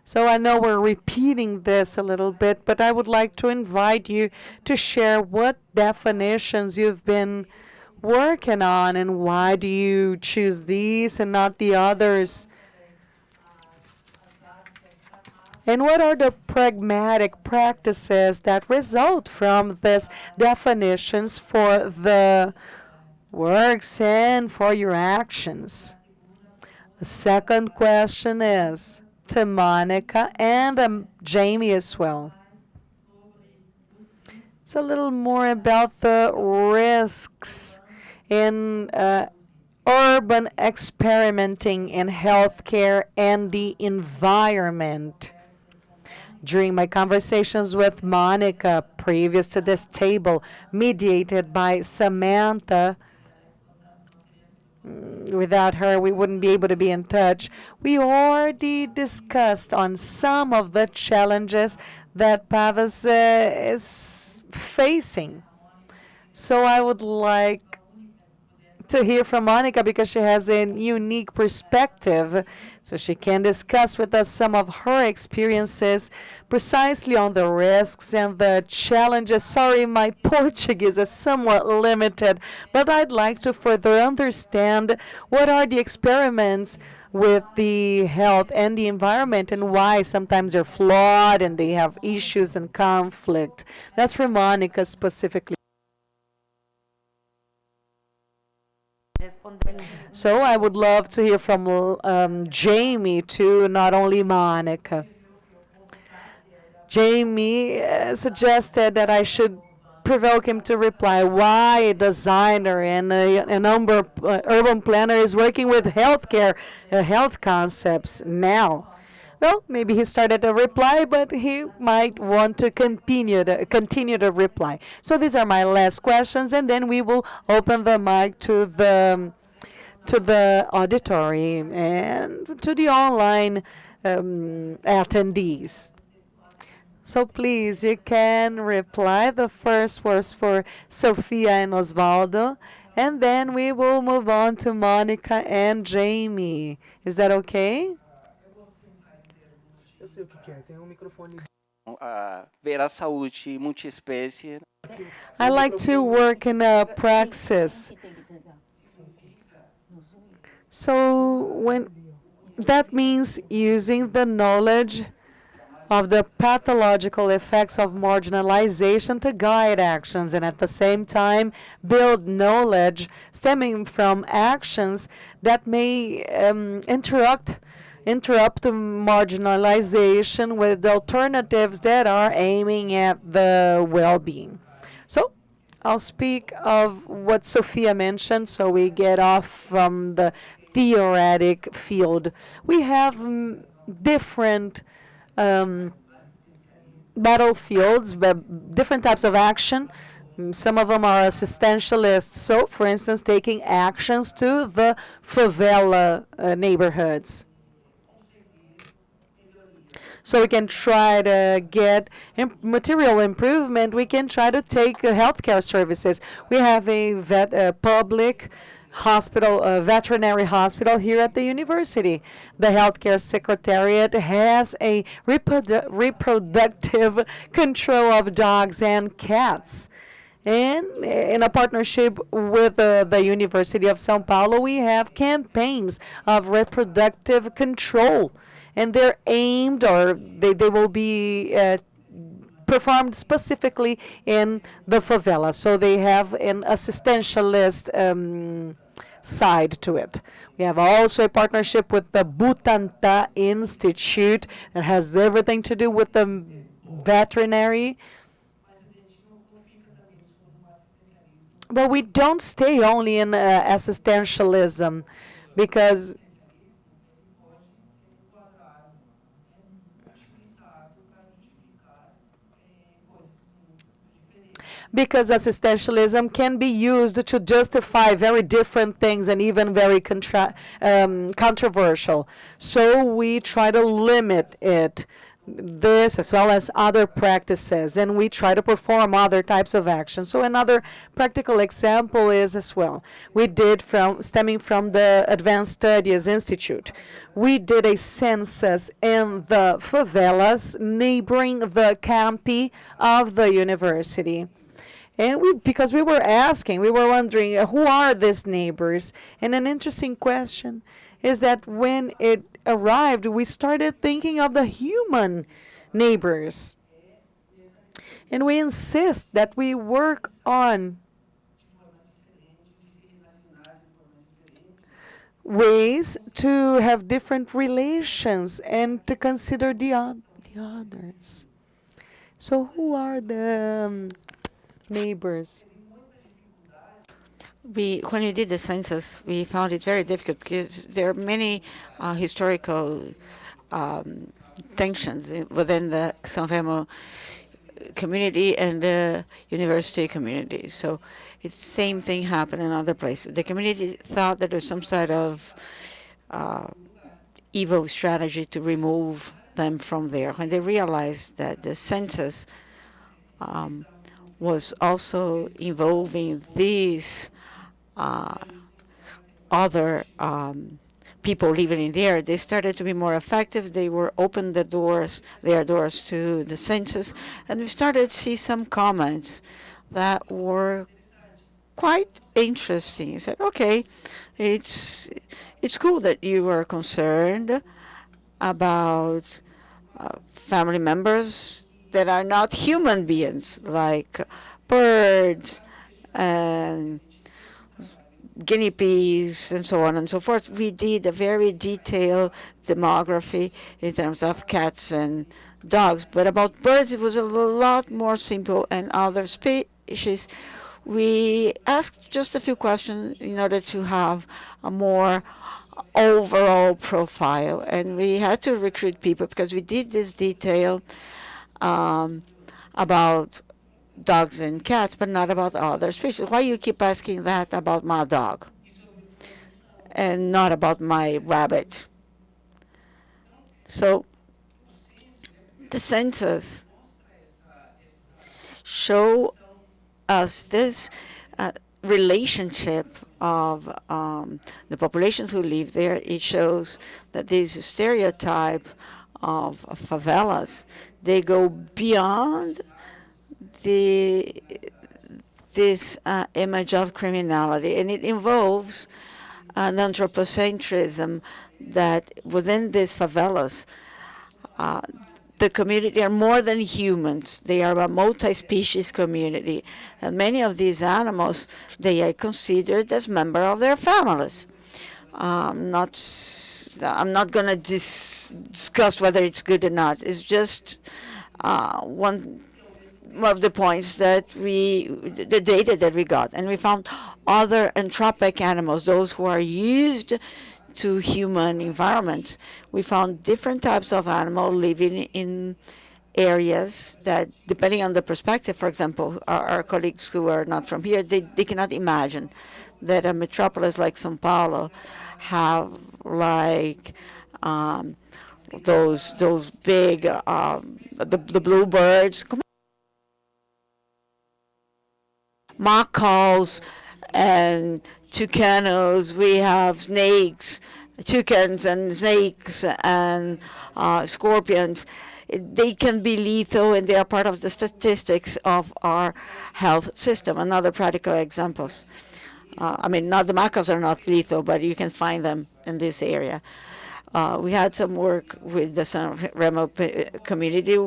So I know we're repeating this a little bit, but I would like to invite you to share what definitions you've been working on and why do you choose these and not the others. And what are the pragmatic practices that result from these definitions for the works and for your actions? The second question is to Monica and Jamie as well. It's a little more about the risks in urban experimenting in healthcare and the environment. During my conversations with Monica previous to this table, mediated by Samantha, without her we wouldn't be able to be in touch, we already discussed on some of the challenges that PAVS is facing. So I would like to hear from Monica because she has a unique perspective, so she can discuss with us some of her experiences precisely on the risks and the challenges. Sorry, my Portuguese is somewhat limited, but I'd like to further understand what are the experiments with the health and the environment and why sometimes they're flawed and they have issues and conflict. That's for Monica specifically. So I would love to hear from Jamie too, not only Monica. Jamie suggested that I should provoke him to reply why a designer and a number of urban planner is working with healthcare, health concepts now. Well, maybe he started a reply, but he might want to continue the reply. So these are my last questions, and then we will open the mic to the auditory and to the online attendees. So please, you can reply. The first was for Sofia and Oswaldo, and then we will move on to Monica and Jamie. Is that okay? Ver a saúde multiespécie. I like to work in a praxis. So when that means using the knowledge of the pathological effects of marginalization to guide actions, and at the same time build knowledge stemming from actions that may interrupt marginalization with alternatives that are aiming at the well-being. So I'll speak of what Sofia mentioned so we get off from the theoretic field. We have different battlefields, different types of action. Some of them are assistentialists. So, for instance, taking actions to the favela neighborhoods. So we can try to get material improvement. We can try to take healthcare services. We have a public hospital, a veterinary hospital here at the university. The healthcare secretariat has a reproductive control of dogs and cats. And in a partnership with the University of São Paulo, we have campaigns of reproductive control. And they're aimed, or they will be performed specifically in the favela. So they have an assistentialist side to it. We have also a partnership with the Butantan Institute that has everything to do with the veterinary. But we don't stay only in assistentialism because assistentialism can be used to justify very different things and even very controversial. So we try to limit it. this as well as other practices, and we try to perform other types of actions. So another practical example is as well, we did stemming from the Advanced Studies Institute, we did a census in the favelas neighboring the campi of the university. And because we were wondering, who are these neighbors? And an interesting question is that when it arrived, we started thinking of the human neighbors. And we insist that we work on ways to have different relations and to consider the others. So who are the neighbors? When we did the census, we found it very difficult because there are many historical tensions within the São Remo community and the university community. So it's the same thing happened in other places. The community thought that there was some sort of evil strategy to remove them from there. When they realized that the census was also involving these other people living in there, they started to be more effective. They were open their doors to the census, and we started to see some comments that were quite interesting. He said, "Okay, it's cool that you are concerned about family members that are not human beings, like birds and guinea pigs and so on and so forth." We did a very detailed demography in terms of cats and dogs, but about birds it was a lot more simple, and other species we asked just a few questions in order to have a more overall profile, and we had to recruit people because we did this detail about dogs and cats, but not about other species. Why you keep asking that about my dog and not about my rabbit? So the census show us this relationship of the populations who live there. It shows that this stereotype of favelas, they go beyond this image of criminality, and it involves an anthropocentrism that within these favelas, the community are more than humans. They are a multi-species community, and many of these animals, they are considered as members of their families. I'm not going to discuss whether it's good or not. It's just one of the points that the data that we got, and we found other anthropic animals, those who are used to human environments. We found different types of animal living in areas that, depending on the perspective, for example, our colleagues who are not from here, they cannot imagine that a metropolis like São Paulo have like those big the bluebirds, macaws and toucanos. We have snakes, toucans and snakes and scorpions. They can be lethal, and they are part of the statistics of our health system. Another practical examples. I mean, not the macaws are not lethal, but you can find them in this area. We had some work with the San Remo community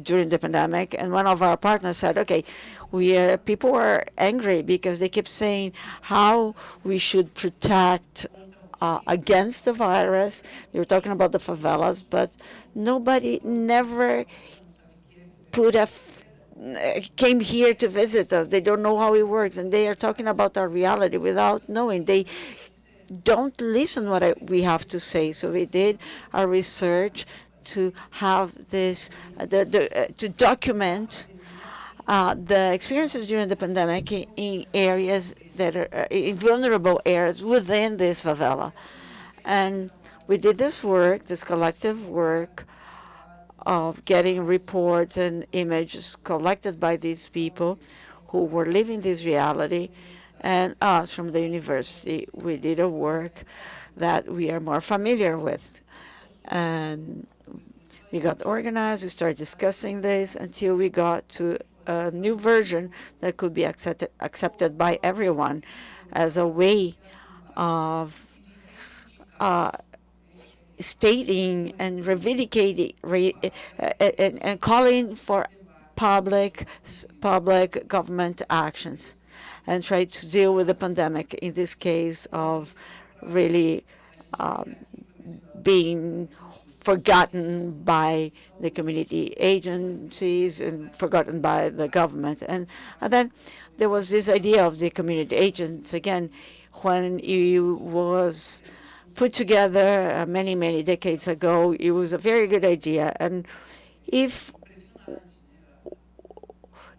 during the pandemic, and one of our partners said, okay, people are angry because they keep saying how we should protect against the virus. They were talking about the favelas, but nobody never came here to visit us. They don't know how it works, and they are talking about our reality without knowing. They don't listen what we have to say. So we did our research to have this, to document the experiences during the pandemic in areas that are in vulnerable areas within this favela. And we did this work, this collective work, of getting reports and images collected by these people who were living this reality, and us from the university, we did a work that we are more familiar with. And we got organized, we started discussing this until we got to a new version that could be accepted by everyone as a way of stating and reivindicating and calling for public government actions and try to deal with the pandemic, in this case of really being forgotten by the community agencies and forgotten by the government. And then there was this idea of the community agents again when it was put together many, many decades ago. It was a very good idea. And if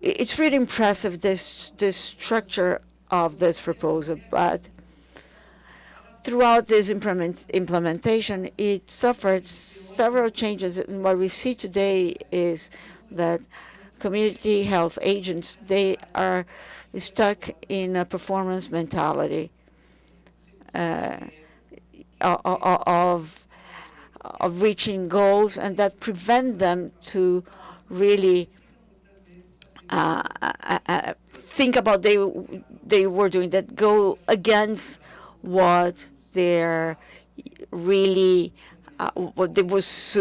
it's really impressive, this structure of this proposal, but throughout this implementation, it suffered several changes. And what we see today is that community health agents, they are stuck in a performance mentality of reaching goals, and that prevent them to really think about they were doing, that go against what they're really what there was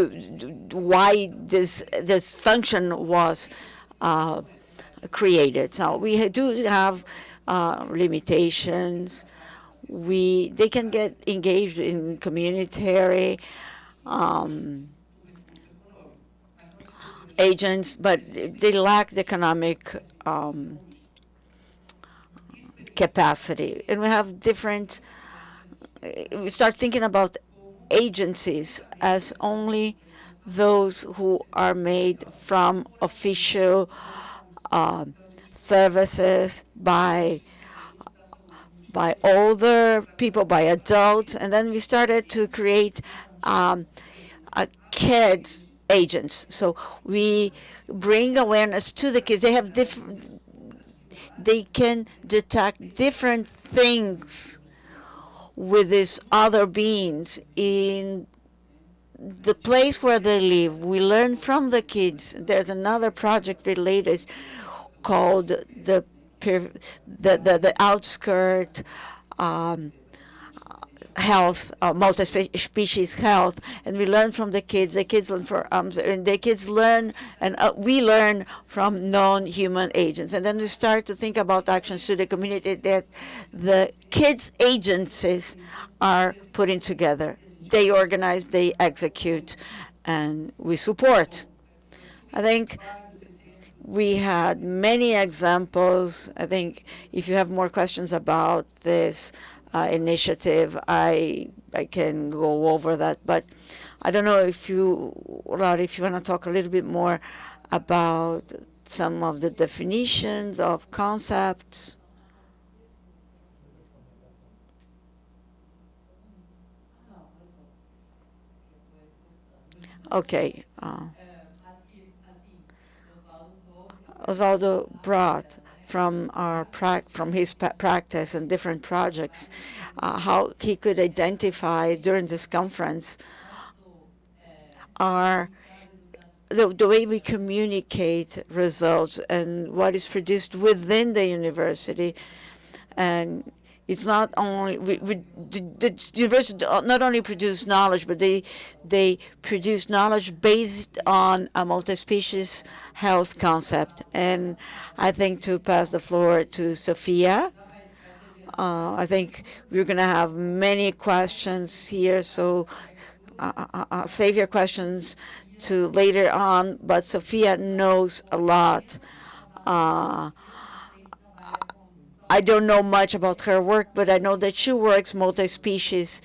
why this function was created. So we do have limitations. They can get engaged in communitary agents, but they lack the economic capacity. And we have different, we start thinking about agencies as only those who are made from official services by older people, by adults. And then we started to create a kids agents. So we bring awareness to the kids. They have different, they can detect different things with these other beings in the place where they live. We learn from the kids. There's another project related called the outskirt health, multi-species health, and we learn from the kids. The kids learn from and the kids learn, and we learn from non-human agents. And then we start to think about actions to the community that the kids agencies are putting together. They organize, they execute, and we support. I think we had many examples. I think if you have more questions about this initiative, I can go over that. But I don't know if you, Laura, if you want to talk a little bit more about some of the definitions of concepts. Okay. Oswaldo brought from his practice and different projects how he could identify during this conference are the way we communicate results and what is produced within the university. And it's not only the university not only produce knowledge, but they produce knowledge based on a multi-species health concept. And I think to pass the floor to Sofia. I think we're going to have many questions here, so save your questions to later on. But Sofia knows a lot. I don't know much about her work, but I know that she works multi-species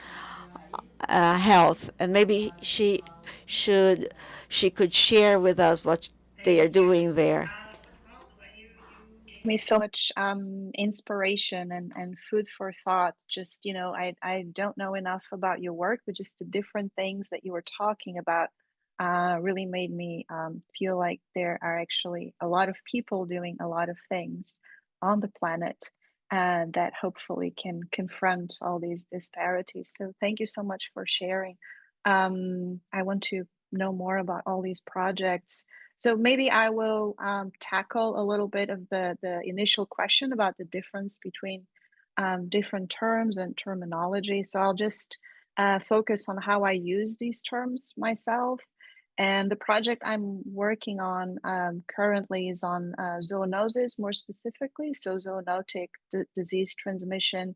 health, and maybe she could share with us what they are doing there. Me so much inspiration and food for thought. Just, I don't know enough about your work, but just the different things that you were talking about really made me feel like there are actually a lot of people doing a lot of things on the planet that hopefully can confront all these disparities. So thank you so much for sharing. I want to know more about all these projects. So maybe I will tackle a little bit of the initial question about the difference between different terms and terminology. So I'll just focus on how I use these terms myself. And the project I'm working on currently is on zoonosis more specifically, so zoonotic disease transmission.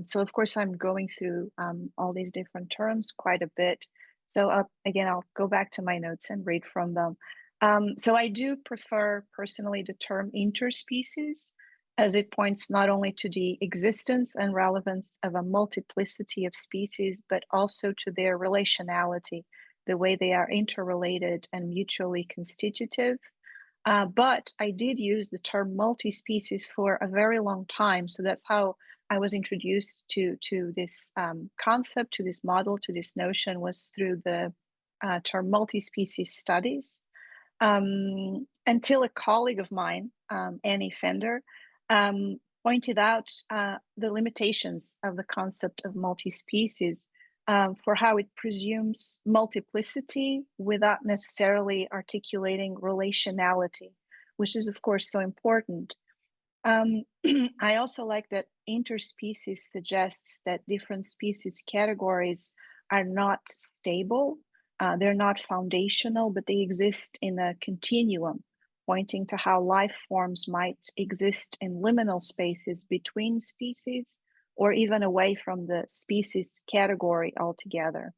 So of course I'm going through all these different terms quite a bit. So again, I'll go back to my notes and read from them. So I do prefer personally the term interspecies, as it points not only to the existence and relevance of a multiplicity of species, but also to their relationality, the way they are interrelated and mutually constitutive. But I did use the term multispecies for a very long time. So that's how I was introduced to this concept, to this model, to this notion, was through the term multispecies studies. Until a colleague of mine, Annie Fender, pointed out the limitations of the concept of multispecies for how it presumes multiplicity without necessarily articulating relationality, which is, of course, so important. I also like that interspecies suggests that different species categories are not stable, they're not foundational, but they exist in a continuum, pointing to how life forms might exist in liminal spaces between species or even away from the species category altogether.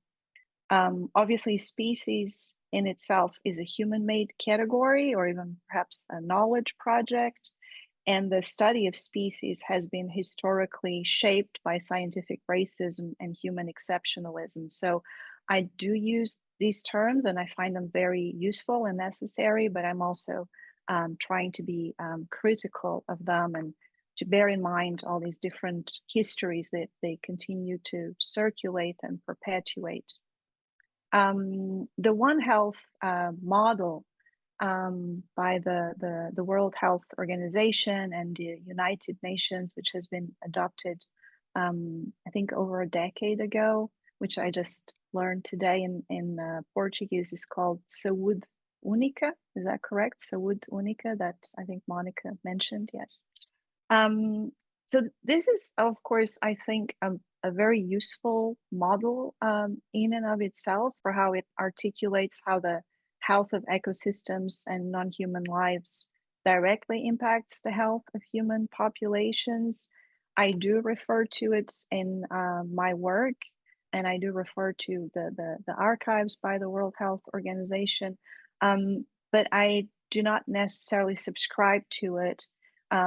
Obviously, species in itself is a human-made category or even perhaps a knowledge project. And the study of species has been historically shaped by scientific racism and human exceptionalism. So I do use these terms and I find them very useful and necessary, but I'm also trying to be critical of them and to bear in mind all these different histories that they continue to circulate and perpetuate. The One Health model by the World Health Organization and the United Nations, which has been adopted, I think, over a decade ago, which I just learned today in Portuguese, is called Saúde Única. Is that correct? Saúde Única, that I think Monica mentioned, yes. So this is, of course, I think, a very useful model in and of itself for how it articulates how the health of ecosystems and non-human lives directly impacts the health of human populations. I do refer to it in my work, and I do refer to the archives by the World Health Organization, but I do not necessarily subscribe to it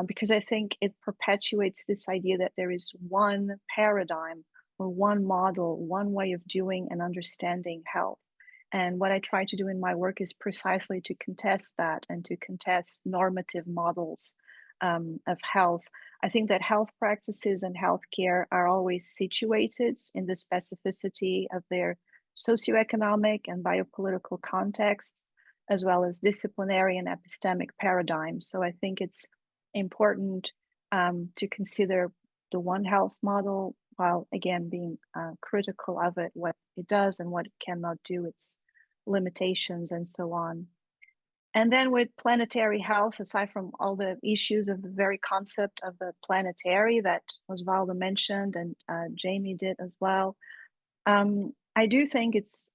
because I think it perpetuates this idea that there is one paradigm or one model, one way of doing and understanding health. And what I try to do in my work is precisely to contest that and to contest normative models of health. I think that health practices and healthcare are always situated in the specificity of their socioeconomic and biopolitical contexts, as well as disciplinary and epistemic paradigms. So I think it's important to consider the One Health model while, again, being critical of it, what it does and what it cannot do, its limitations and so on. And then with planetary health, aside from all the issues of the very concept of the planetary that Oswaldo mentioned and Jamie did as well, I do think it's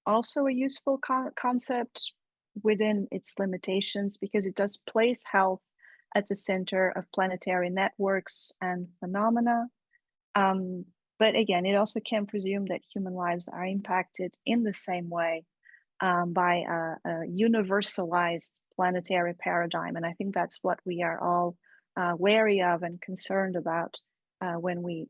also a useful concept within its limitations because it does place health at the center of planetary networks and phenomena. But again, it also can presume that human lives are impacted in the same way by a universalized planetary paradigm. And I think that's what we are all wary of and concerned about when we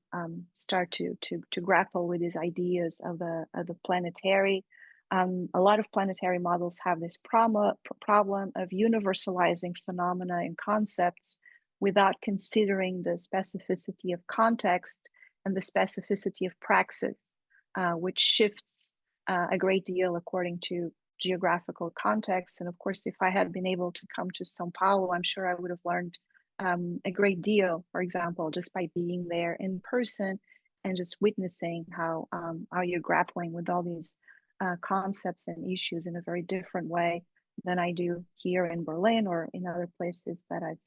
start to grapple with these ideas of the planetary. A lot of planetary models have this problem of universalizing phenomena and concepts without considering the specificity of context and the specificity of praxis, which shifts a great deal according to geographical context. And of course, if I had been able to come to São Paulo, I'm sure I would have learned a great deal, for example, just by being there in person and just witnessing how you're grappling with all these concepts and issues in a very different way than I do here in Berlin or in other places that I've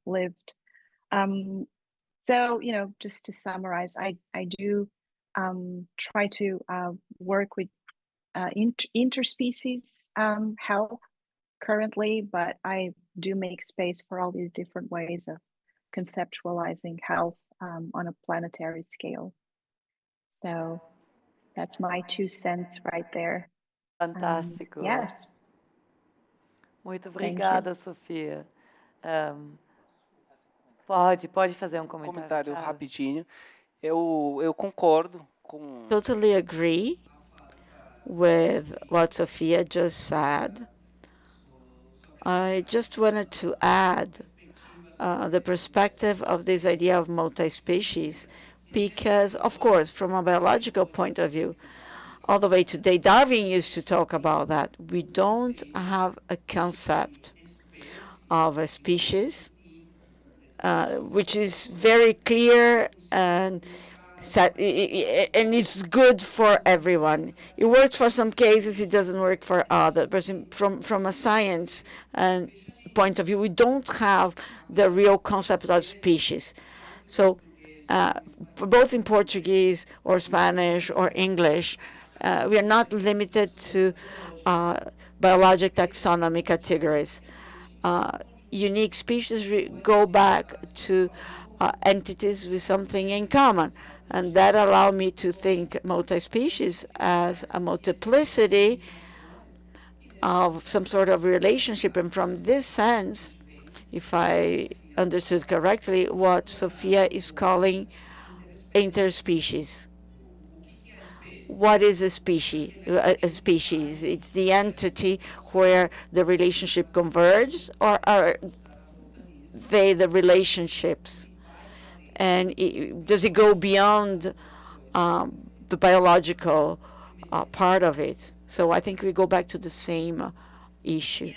lived. So, just to summarize, I do try to work with interspecies health currently, but I do make space for all these different ways of conceptualizing health on a planetary scale. So that's my 2 cents right there. Fantástico. Yes. Muito obrigada, Sofia. Pode fazer um comentário. Rapidinho. Eu concordo com... Totally agree with what Sofia just said. I just wanted to add the perspective of this idea of multi-species, because, of course, from a biological point of view, all the way today, Darwin used to talk about that. We don't have a concept of a species, which is very clear and it's good for everyone. It works for some cases, it doesn't work for others. But from a science point of view, we don't have the real concept of species. So both in Portuguese or Spanish or English, we are not limited to biologic taxonomy categories. Unique species go back to entities with something in common. And that allowed me to think multi-species as a multiplicity of some sort of relationship. And from this sense, if I understood correctly, what Sofia is calling interspecies. What is a species? A species, it's the entity where the relationship converges, or are they the relationships? And does it go beyond the biological part of it? So I think we go back to the same issue.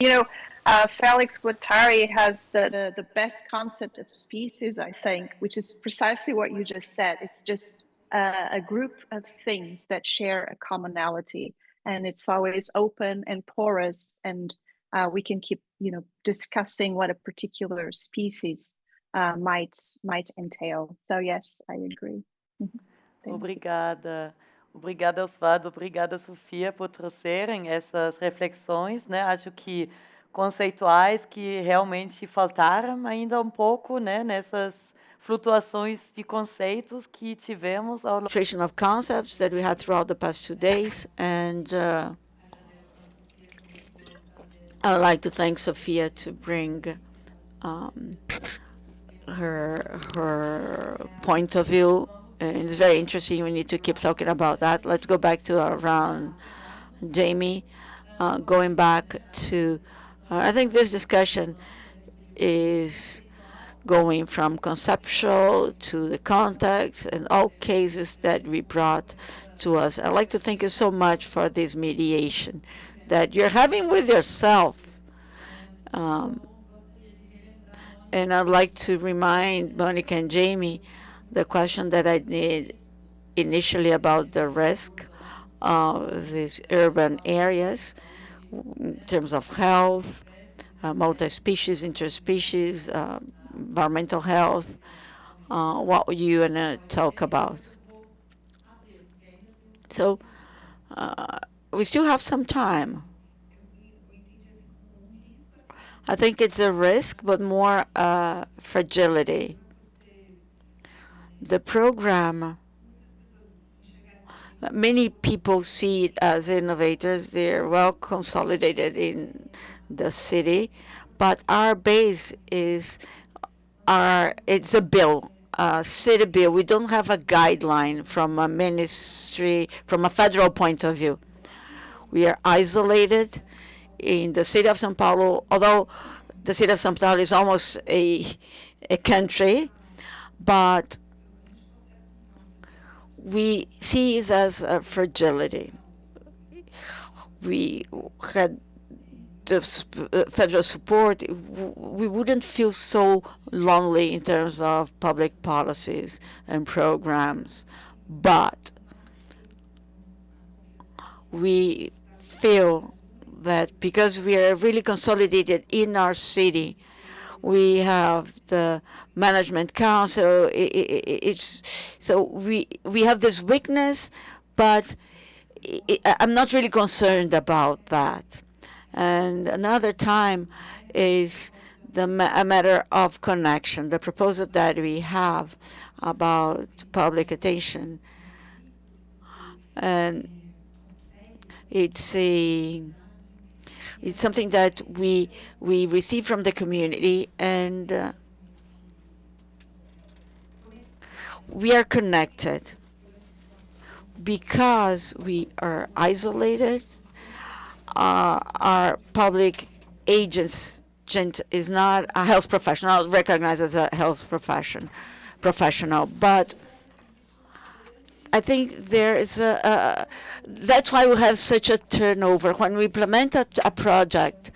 Felix Guattari has the best concept of species, I think, which is precisely what you just said. It's just a group of things that share a commonality, and it's always open and porous, and we can keep, discussing what a particular species might entail. So yes, I agree. Obrigada. Obrigada, Oswaldo. Obrigada, Sofia, por trazerem essas reflexões, né? Acho que conceituais que realmente faltaram ainda um pouco, né? Nessas flutuações de conceitos que tivemos ao longo Of concepts that we had throughout the past 2 days, and I'd like to thank Sofia to bring her point of view. And it's very interesting. We need to keep talking about that. Let's go back to our round, Jamie. Going back to, I think this discussion is going from conceptual to the context and all cases that we brought to us. I'd like to thank you so much for this mediation that you're having with yourself. And I'd like to remind Monica and Jamie the question that I did initially about the risk of these urban areas in terms of health, multi-species, interspecies, environmental health. What you want to talk about? So we still have some time. I think it's a risk, but more fragility. The program, many people see it as innovators. They're well consolidated in the city, but our base is it's a bill, a city bill. We don't have a guideline from a ministry, from a federal point of view. We are isolated in the city of São Paulo, although the city of São Paulo is almost a country, but we see it as a fragility. We had the federal support, we wouldn't feel so lonely in terms of public policies and programs. But we feel that because we are really consolidated in our city, we have the management council. It's so we have this weakness, but I'm not really concerned about that. And another time is a matter of connection. The proposal that we have about public attention, and it's something that we receive from the community, and we are connected because we are isolated. Our public agent is not a health professional, recognized as a health professional, but I think there is that's why we have such a turnover. When we implement a project,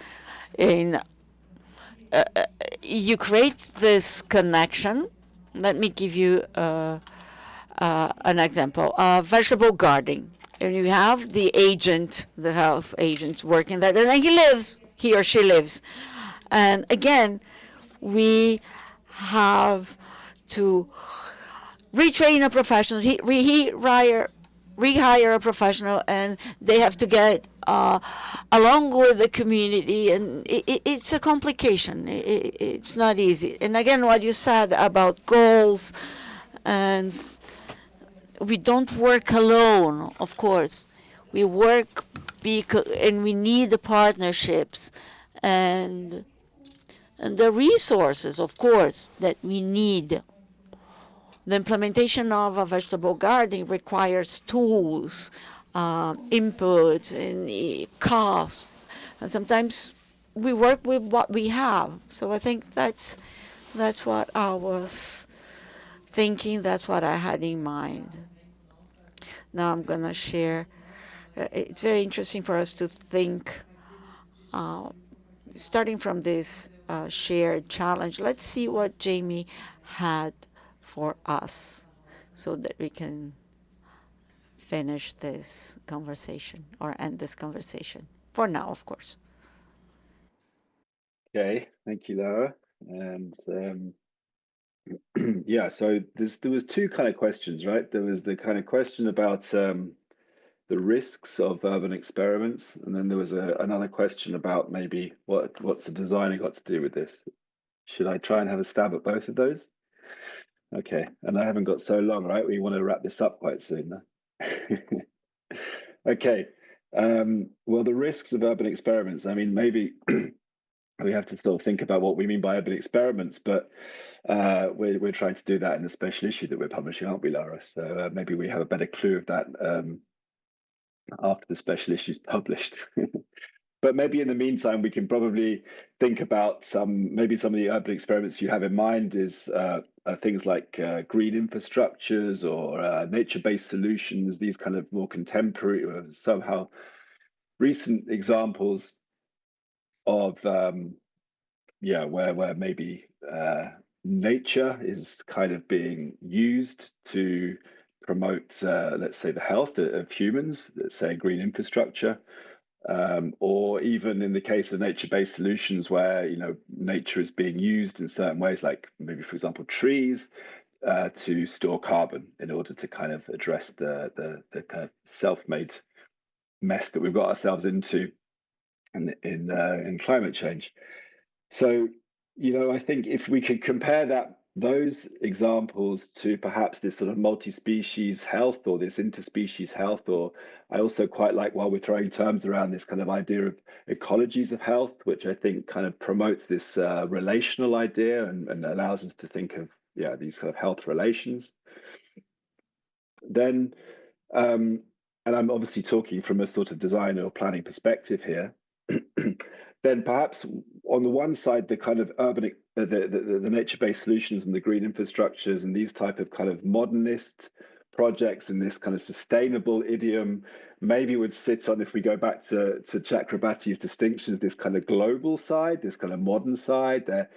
you create this connection. Let me give you an example. Vegetable gardening. And you have the agent, the health agent working there, and he or she lives. And again, we have to retrain a professional, rehire a professional, and they have to get along with the community, and it's a complication. It's not easy. And again, what you said about goals, and we don't work alone, of course. We work and we need the partnerships and the resources, of course, that we need. The implementation of a vegetable garden requires tools, input, and cost. And sometimes we work with what we have. So I think that's what I was thinking. That's what I had in mind. Now I'm going to share. It's very interesting for us to think, starting from this shared challenge. Let's see what Jamie had for us so that we can finish this conversation or end this conversation. For now, of course. Okay, thank you, Lara. And yeah, so there was two kind of questions, right? There was the kind of question about the risks of urban experiments, and then there was another question about maybe what's the designer got to do with this. Should I try and have a stab at both of those? Okay, and I haven't got so long, right? We want to wrap this up quite soon. Okay, well, the risks of urban experiments, I mean, maybe we have to sort of think about what we mean by urban experiments, but we're trying to do that in the special issue that we're publishing, aren't we, Lara? So maybe we have a better clue of that after the special issue is published. But maybe in the meantime, we can probably think about maybe some of the urban experiments you have in mind is things like green infrastructures or nature-based solutions, these kind of more contemporary or somehow recent examples of, where maybe nature is kind of being used to promote, let's say, the health of humans, let's say green infrastructure. Or even in the case of nature-based solutions where nature is being used in certain ways, like maybe, for example, trees to store carbon in order to kind of address the kind of self-made mess that we've got ourselves into in climate change. So, I think if we could compare those examples to perhaps this sort of multi-species health or this interspecies health, or I also quite like, while we're throwing terms around, this kind of idea of ecologies of health, which I think kind of promotes this relational idea and allows us to think of these kind of health relations. Then, and I'm obviously talking from a sort of design or planning perspective here, then perhaps on the one side, the kind of urban, the nature-based solutions and the green infrastructures and these type of kind of modernist projects in this kind of sustainable idiom maybe would sit on, if we go back to Chakrabarty's distinctions, this kind of global side, this kind of modern side there,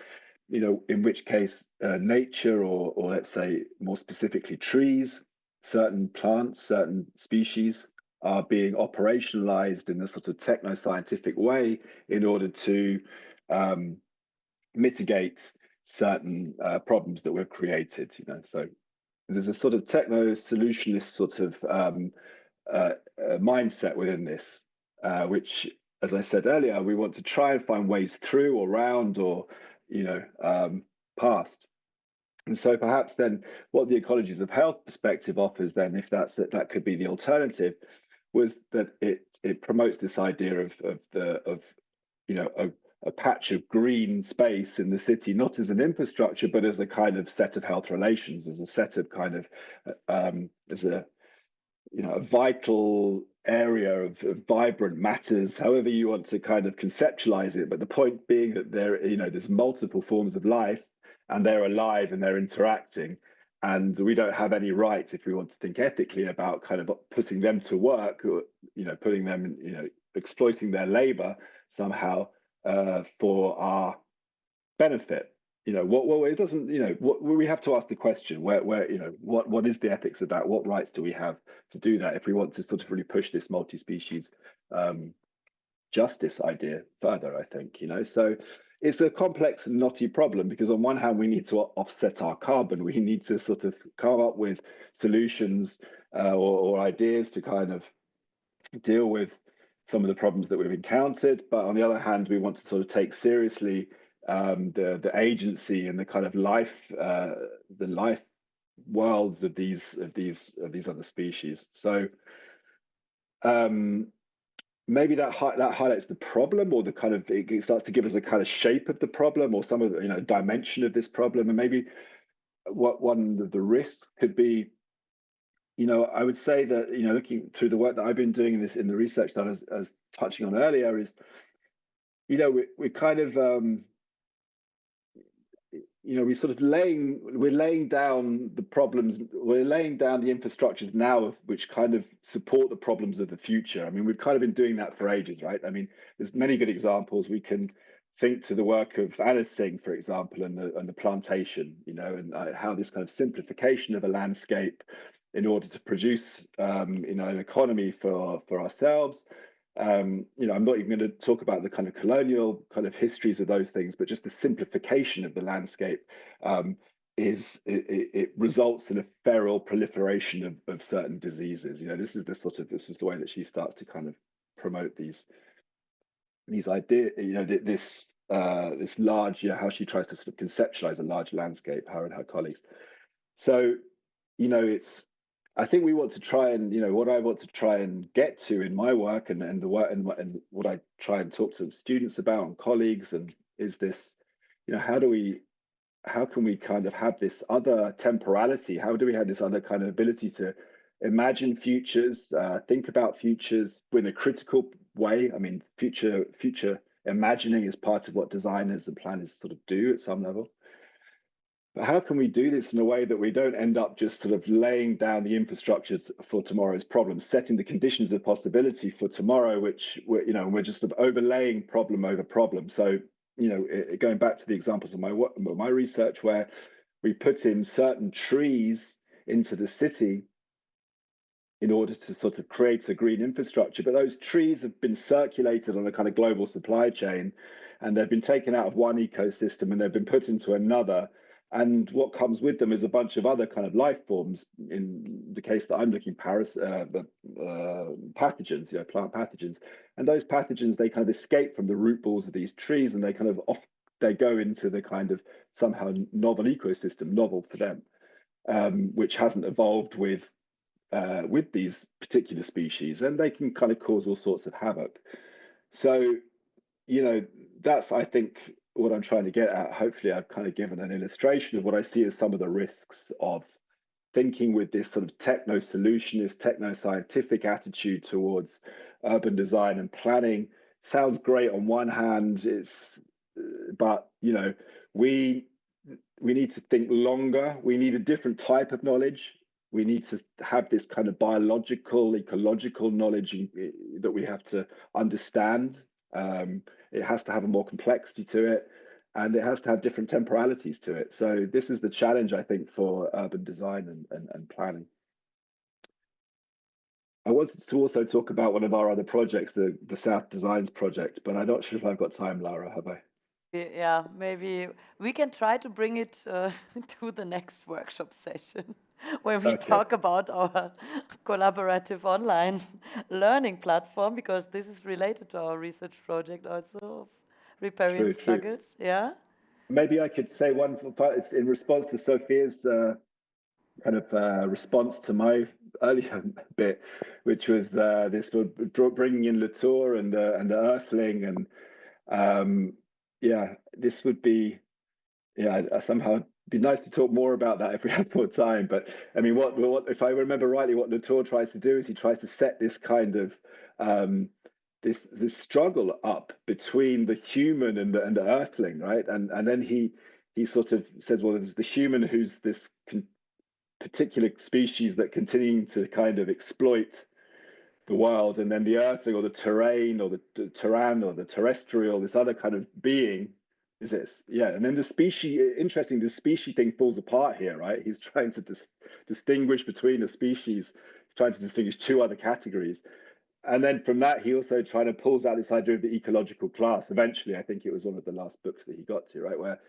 you know, in which case nature, or let's say more specifically trees, certain plants, certain species are being operationalized in a sort of techno-scientific way in order to mitigate certain problems that we've created, you know. So there's a sort of techno-solutionist sort of mindset within this, which, as I said earlier, we want to try and find ways through or around or, you know, past. And so perhaps then what the ecologies of health perspective offers then, if that could be the alternative, was that it promotes this idea of you know, a patch of green space in the city, not as an infrastructure, but as a kind of set of health relations, as a set of kind of, as a, you know, a vital area of vibrant matters, however you want to kind of conceptualize it. But the point being that there, you know, there's multiple forms of life and they're alive and they're interacting. And we don't have any right, if we want to think ethically, about kind of putting them to work, or, you know, putting them, you know, exploiting their labor somehow for our benefit. You know, what it doesn't, you know, what we have to ask the question, where you know, what is the ethics of that? What rights do we have to do that if we want to sort of really push this multi-species justice idea further, I think, you know. So it's a complex and knotty problem, because on one hand we need to offset our carbon, we need to sort of come up with solutions or ideas to kind of deal with some of the problems that we've encountered, but on the other hand we want to sort of take seriously the agency and the kind of life, the life worlds of these other species. So maybe that highlights the problem, or the kind of, it starts to give us a kind of shape of the problem, or some of the, you know, dimension of this problem. And maybe what one of the risks could be, you know, I would say that, you know, looking through the work that I've been doing in the research that I was touching on earlier, is, you know, we're kind of you know, we're laying down the problems, we're laying down the infrastructures now which kind of support the problems of the future. I mean, we've kind of been doing that for ages, right? I mean, there's many good examples. We can think to the work of Anna Singh, for example, and the plantation, you know, and how this kind of simplification of a landscape in order to produce, you know, an economy for ourselves. You know, I'm not even going to talk about the kind of colonial kind of histories of those things, but just the simplification of the landscape it results in a feral proliferation of certain diseases. You know, this is the way that she starts to kind of promote these ideas. You know, this large, you know, how she tries to sort of conceptualize a large landscape, her and her colleagues. So, you know, I think we want to try and, you know, what I want to try and get to in my work and the work and what I try and talk to students about and colleagues, and is this, you know, how can we kind of have this other temporality? How do we have this other kind of ability to imagine futures, think about futures in a critical way? I mean, future imagining is part of what designers and planners sort of do at some level. But how can we do this in a way that we don't end up just sort of laying down the infrastructures for tomorrow's problems, setting the conditions of possibility for tomorrow, which we're just sort of overlaying problem over problem. So, you know, going back to the examples of my research, where we put in certain trees into the city in order to sort of create a green infrastructure, but those trees have been circulated on a kind of global supply chain, and they've been taken out of one ecosystem and they've been put into another. And what comes with them is a bunch of other kind of life forms. In the case that I'm looking, pathogens, you know, plant pathogens. And those pathogens, they kind of escape from the root balls of these trees, and they kind of they go into the kind of somehow novel ecosystem, novel for them, which hasn't evolved with these particular species, and they can kind of cause all sorts of havoc. So, you know, that's, I think, what I'm trying to get at. Hopefully I've kind of given an illustration of what I see as some of the risks of thinking with this sort of techno-solutionist, techno-scientific attitude towards urban design and planning. Sounds great on one hand, but, you know, we need to think longer. We need a different type of knowledge. we need to have this kind of biological, ecological knowledge that we have to understand. It has to have a more complexity to it, and it has to have different temporalities to it. So this is the challenge, I think, for urban design and planning. I wanted to also talk about one of our other projects, the South Designs project, but I'm not sure if I've got time, Laura, have I? Yeah, maybe we can try to bring it to the next workshop session where we talk about our collaborative online learning platform, because this is related to our research project also of riparian struggles. Yeah. Maybe I could say one, it's in response to Sophia's kind of response to my earlier bit, which was this bringing in Latour and the Earthling, and yeah, this would be, yeah, somehow be nice to talk more about that if we have more time. But I mean, what if I remember rightly, what Latour tries to do is he tries to set this kind of this struggle up between the human and the Earthling, right? And then he sort of says, well, there's the human who's this particular species that continuing to kind of exploit the world, and then the earthling or the terrain or the terran or the terrestrial, this other kind of being is this, yeah. And then the species, interesting, the species thing falls apart here, right? He's trying to distinguish between the species, trying to distinguish two other categories. And then from that, he also trying to pulls out this idea of the ecological class. Eventually, I think it was one of the last books that he got to, right, where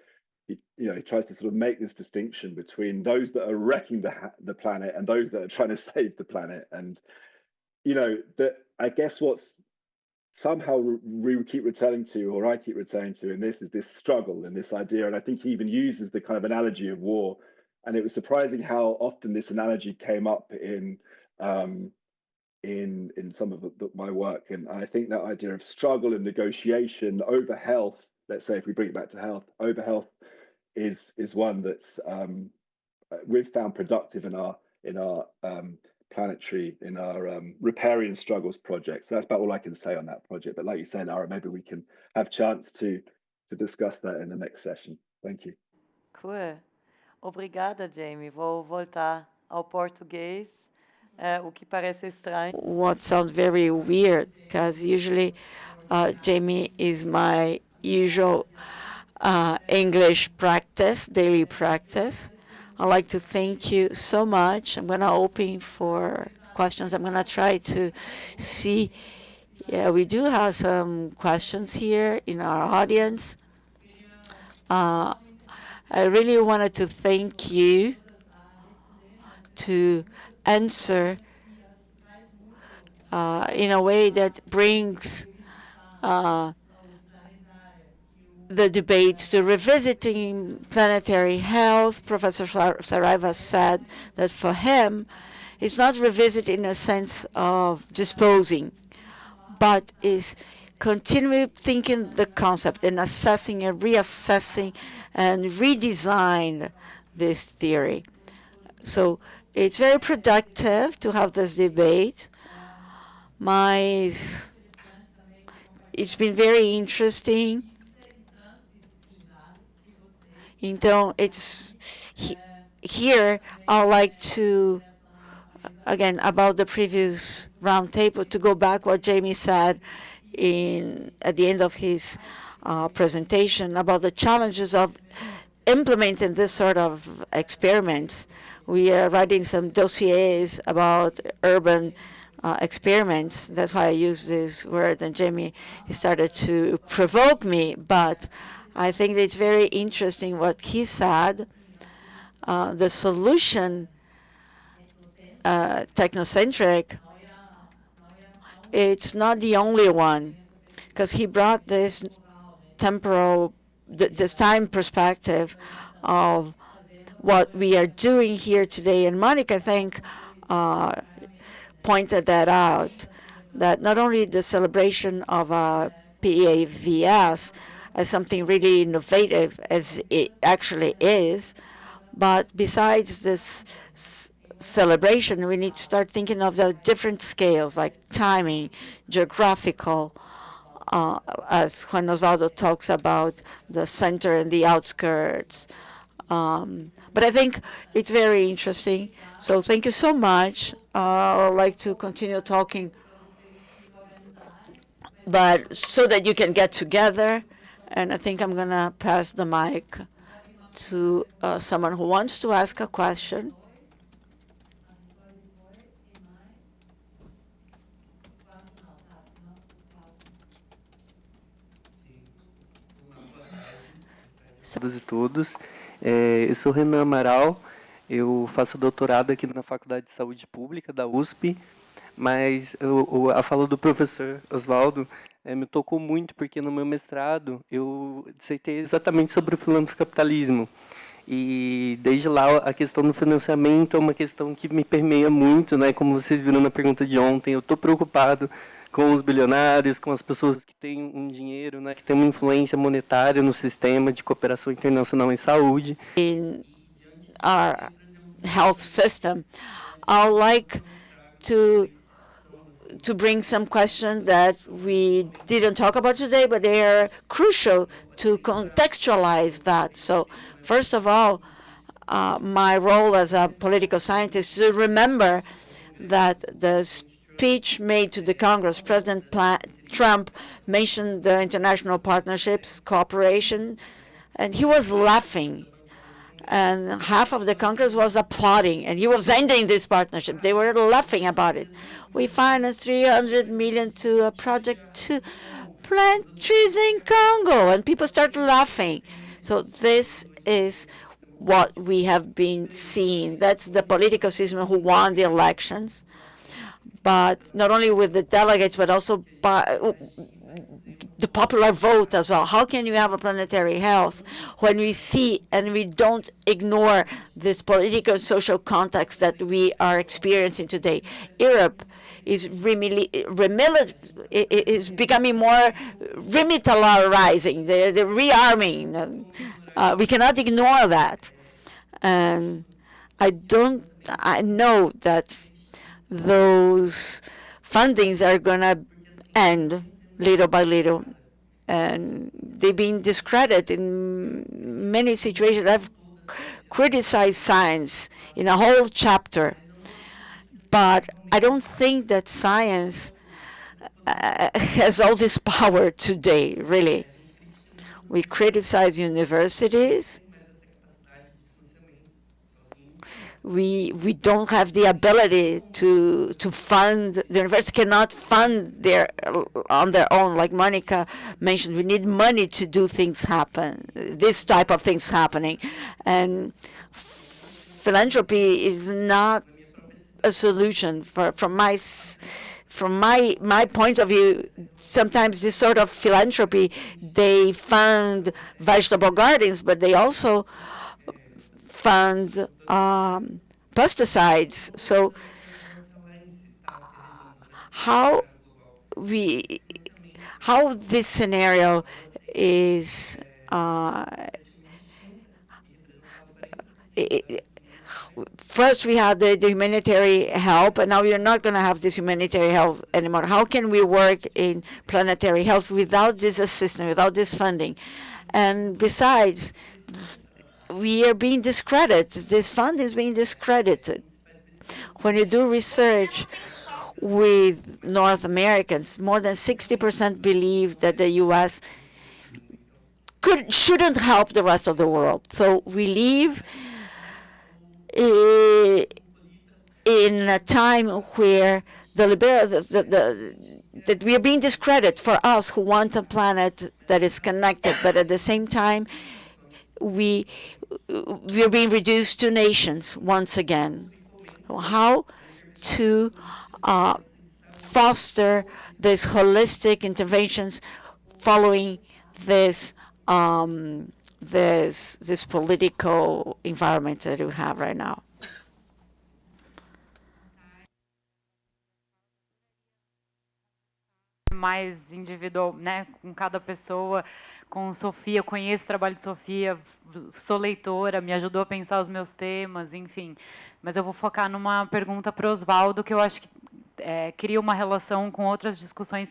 he tries to sort of make this distinction between those that are wrecking the planet and those that are trying to save the planet. And that I guess what's somehow we keep returning to, or I keep returning to, and this is this struggle and this idea. And I think he even uses the kind of analogy of war. And it was surprising how often this analogy came up in some of my work. And I think that idea of struggle and negotiation over health, let's say if we bring it back to health, over health is one that's we've found productive in our planetary, in our riparian struggles project. So that's about all I can say on that project. But like you say, Laura, maybe we can have chance to discuss that in the next session. Thank you. Cool. Obrigada, Jamie. Vou voltar ao português. O que parece estranho. What sounds very weird, because usually Jamie is my usual English practice, daily practice. I'd like to thank you so much. I'm going to open for questions. I'm going to try to see. Yeah, we do have some questions here in our audience. I really wanted to thank you to answer in a way that brings the debate to revisiting planetary health. Professor Saraiva said that for him, it's not revisit in a sense of disposing, but is continually thinking the concept and assessing and reassessing and redesign this theory. So it's very productive to have this debate. It's been very interesting. Então, here I'd like to, again, about the previous roundtable, to go back what Jamie said at the end of his presentation about the challenges of implementing this sort of experiments. We are writing some dossiers about urban experiments. That's why I use this word, and Jamie started to provoke me, but I think it's very interesting what he said. The solution, technocentric, it's not the only one, because he brought this this time perspective of what we are doing here today. And Monica, I think, pointed that out, that not only the celebration of PAVS as something really innovative, as it actually is, but besides this celebration, we need to start thinking of the different scales, like timing, geographical, as Juan Osvaldo talks about the center and the outskirts, But I think it's very interesting. So thank you so much. I would like to continue talking, but so that you can get together. And I think I'm going to pass the mic to someone who wants to ask a question. Todos e todos. Eu sou Renan Amaral, eu faço doutorado aqui na Faculdade de Saúde Pública da USP, mas a fala do professor Oswaldo me tocou muito, porque no meu mestrado eu dissertei exatamente sobre o filantropocapitalismo. E desde lá a questão do financiamento é uma questão que me permeia muito, né? Como vocês viram na pergunta de ontem, eu estou preocupado com os bilionários, com as pessoas que têm um dinheiro, né, que têm uma influência monetária no sistema de cooperação internacional em saúde. In our health system, I would like to bring some questions that we didn't talk about today, but they are crucial to contextualize that. So first of all, my role as a political scientist is to remember that the speech made to the Congress, President Trump mentioned the international partnerships, cooperation, and he was laughing. And half of the Congress was applauding, and he was ending this partnership. They were laughing about it. We financed 300 million to a project to plant trees in Congo, and people start laughing. So this is what we have been seeing. That's the political system who won the elections, but not only with the delegates, but also by the popular vote as well. How can you have a planetary health when we see and we don't ignore this political social context that we are experiencing today? Europe is is becoming more remilitarizing, the rearming. We cannot ignore that. And I know that those fundings are going to end little by little, and they've been discredited in many situations. I've criticized science in a whole chapter, but I don't think that science has all this power today, really. We criticize universities. We don't have the ability to fund. The university cannot fund on their own, like Monica mentioned. We need money to do things happen, this type of things happening. And philanthropy is not a solution. From my point of view, sometimes this sort of philanthropy, they fund vegetable gardens, but they also fund pesticides. So how this scenario is first we had the humanitarian help, and now we are not going to have this humanitarian help anymore. How can we work in planetary health without this assistance, without this funding? And besides, we are being discredited. This fund is being discredited. When you do research with North Americans, more than 60% believe that the U.S. shouldn't help the rest of the world. So we live in a time where that we are being discredited for us who want a planet that is connected, but at the same time, we are being reduced to nations once again. How to foster these holistic interventions following this this political environment that we have right now? Mais individual, né, com cada pessoa. Com Sofia, conheço o trabalho de Sofia, sou leitora, me ajudou a pensar os meus temas, enfim. Mas eu vou focar numa pergunta para o Oswaldo, que eu acho que cria uma relação com outras discussões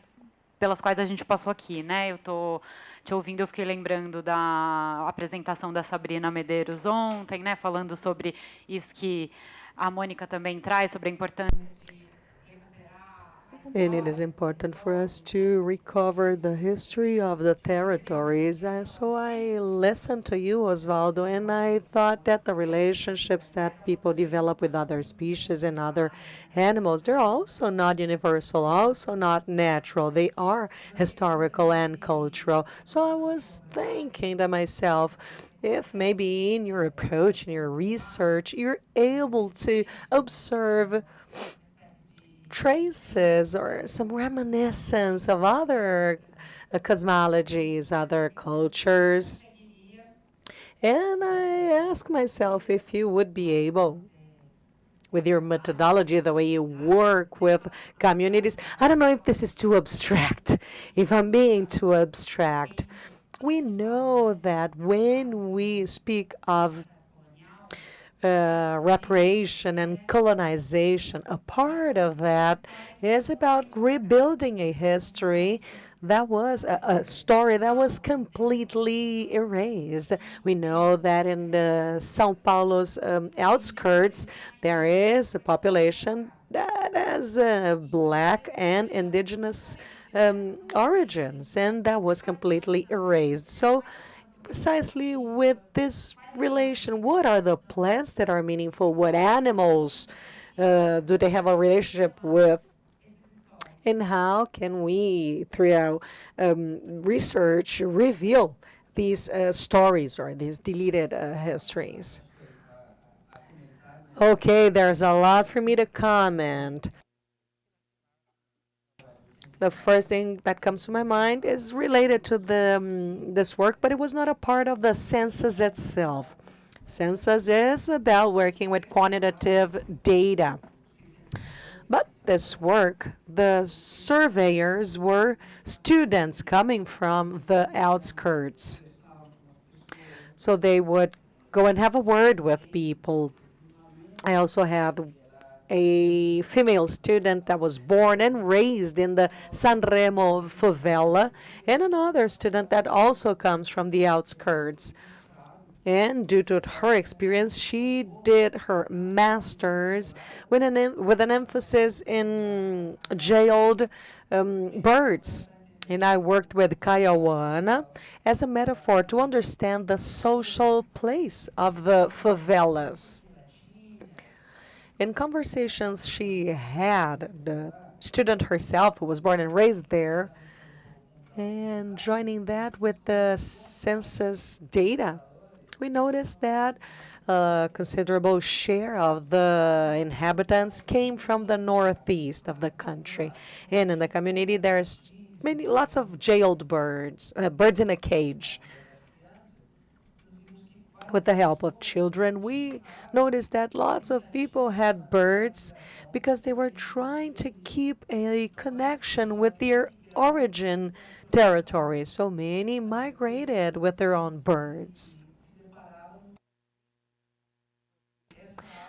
pelas quais a gente passou aqui, né? Eu tô te ouvindo, eu fiquei lembrando da apresentação da Sabrina Medeiros ontem, né? Falando sobre isso que a Mônica também traz, sobre a importância. And it is important for us to recover the history of the territories. So I listened to you, Oswaldo, and I thought that the relationships that people develop with other species and other animals, they're also not universal, also not natural. They are historical and cultural. So I was thinking to myself, if maybe in your approach, in your research, you're able to observe traces or some reminiscence of other cosmologies, other cultures. And I ask myself if you would be able, with your methodology, the way you work with communities. I don't know if this is too abstract, if I'm being too abstract. We know that when we speak of reparation and colonization, a part of that is about rebuilding a history that was a story that was completely erased. We know that in the São Paulo's outskirts, there is a population that has black and indigenous origins, and that was completely erased. So precisely with this relation, what are the plants that are meaningful? What animals do they have a relationship with? And how can we, through our research, reveal these stories or these deleted histories? Okay, there's a lot for me to comment. The first thing that comes to my mind is related to this work, but it was not a part of the census itself. Census is about working with quantitative data. But this work, the surveyors were students coming from the outskirts. So they would go and have a word with people. I also had a female student that was born and raised in the San Remo favela, and another student that also comes from the outskirts. And due to her experience, she did her master's with an emphasis in jailed birds. And I worked with Kayawana as a metaphor to understand the social place of the favelas. In conversations she had, the student herself, who was born and raised there, and joining that with the census data, we noticed that a considerable share of the inhabitants came from the northeast of the country. And in the community, there's lots of jailed birds, birds in a cage. With the help of children, we noticed that lots of people had birds because they were trying to keep a connection with their origin territory. So many migrated with their own birds.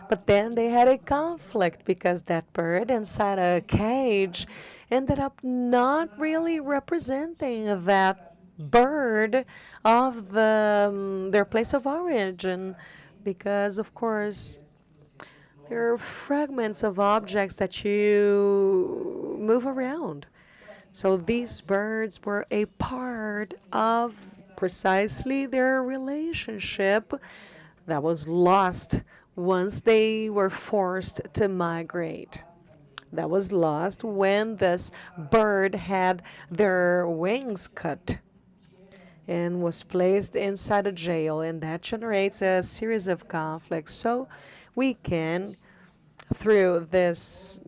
But then they had a conflict because that bird inside a cage ended up not really representing that bird of their place of origin, because of course there are fragments of objects that you move around. So these birds were a part of precisely their relationship that was lost once they were forced to migrate. That was lost when this bird had their wings cut and was placed inside a jail, and that generates a series of conflicts. So we can, through this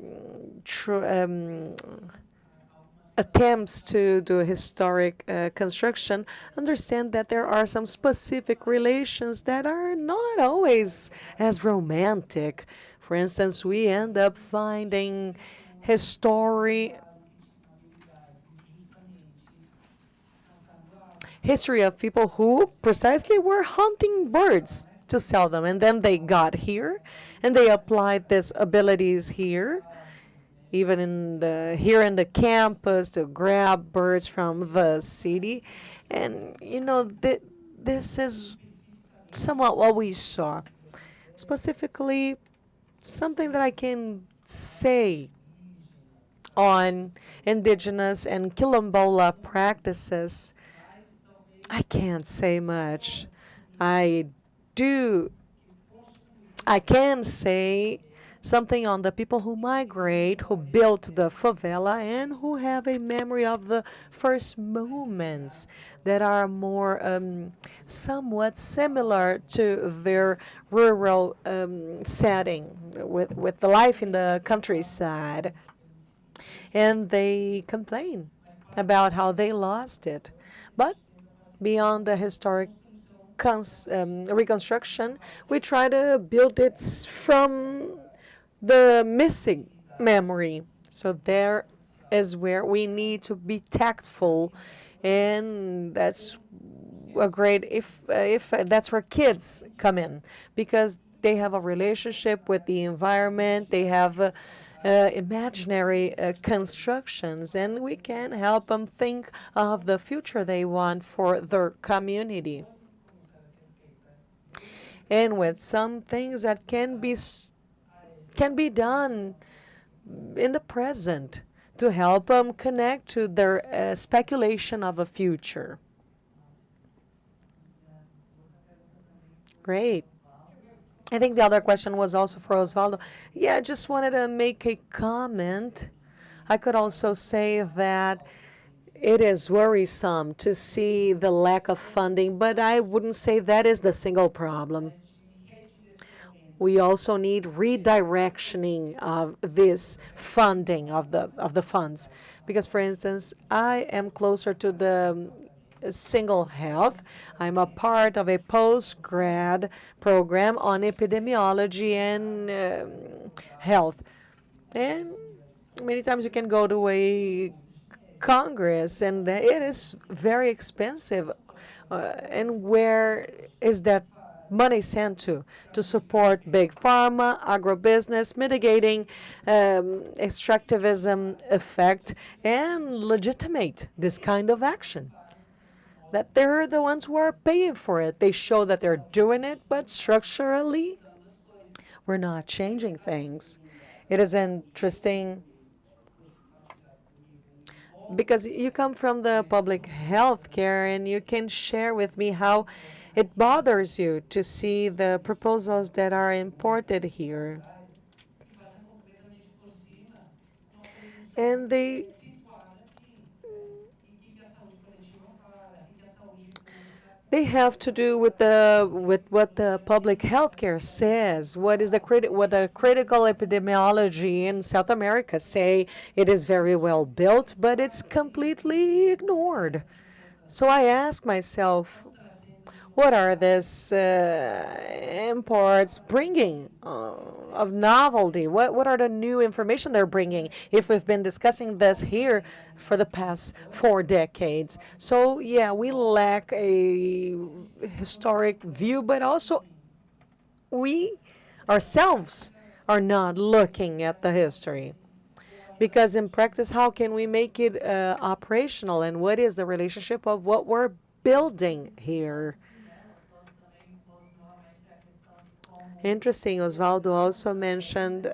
attempts to do historic construction, understand that there are some specific relations that are not always as romantic. For instance, we end up finding history of people who precisely were hunting birds to sell them, and then they got here and they applied these abilities here, even here in the campus, to grab birds from the city. And, this is somewhat what we saw. Specifically, something that I can say on indigenous and quilombola practices, I can't say much. I can say something on the people who migrate, who built the favela, and who have a memory of the first moments that are more somewhat similar to their rural setting with the life in the countryside. And they complain about how they lost it. But beyond the historic reconstruction, we try to build it from the missing memory. So there is where we need to be tactful, and that's a great if that's where kids come in, because they have a relationship with the environment. They have imaginary constructions, and we can help them think of the future they want for their community. And with some things that can be done in the present to help them connect to their speculation of a future. Great. I think the other question was also for Oswaldo. Yeah, I just wanted to make a comment. I could also say that it is worrisome to see the lack of funding, but I wouldn't say that is the single problem. We also need redirectioning of this funding of the funds, because, for instance, I am closer to the single health. I'm a part of a post-grad program on epidemiology and health. And many times you can go to a congress, and it is very expensive. And where is that money sent to support big pharma, agribusiness, mitigating extractivism effect, and legitimate this kind of action? That they're the ones who are paying for it. They show that they're doing it, but structurally, we're not changing things. It is interesting because you come from the public health care, and you can share with me how it bothers you to see the proposals that are imported here. And they have to do with what the public health care says. What the critical epidemiology in South America say. It is very well built, but it's completely ignored. So I ask myself, what are these imports bringing of novelty? What are the new information they're bringing if we've been discussing this here for the past 4 decades? So, yeah, we lack a historic view, but also we ourselves are not looking at the history. Because in practice, how can we make it operational? And what is the relationship of what we're building here? Interesting, Oswaldo also mentioned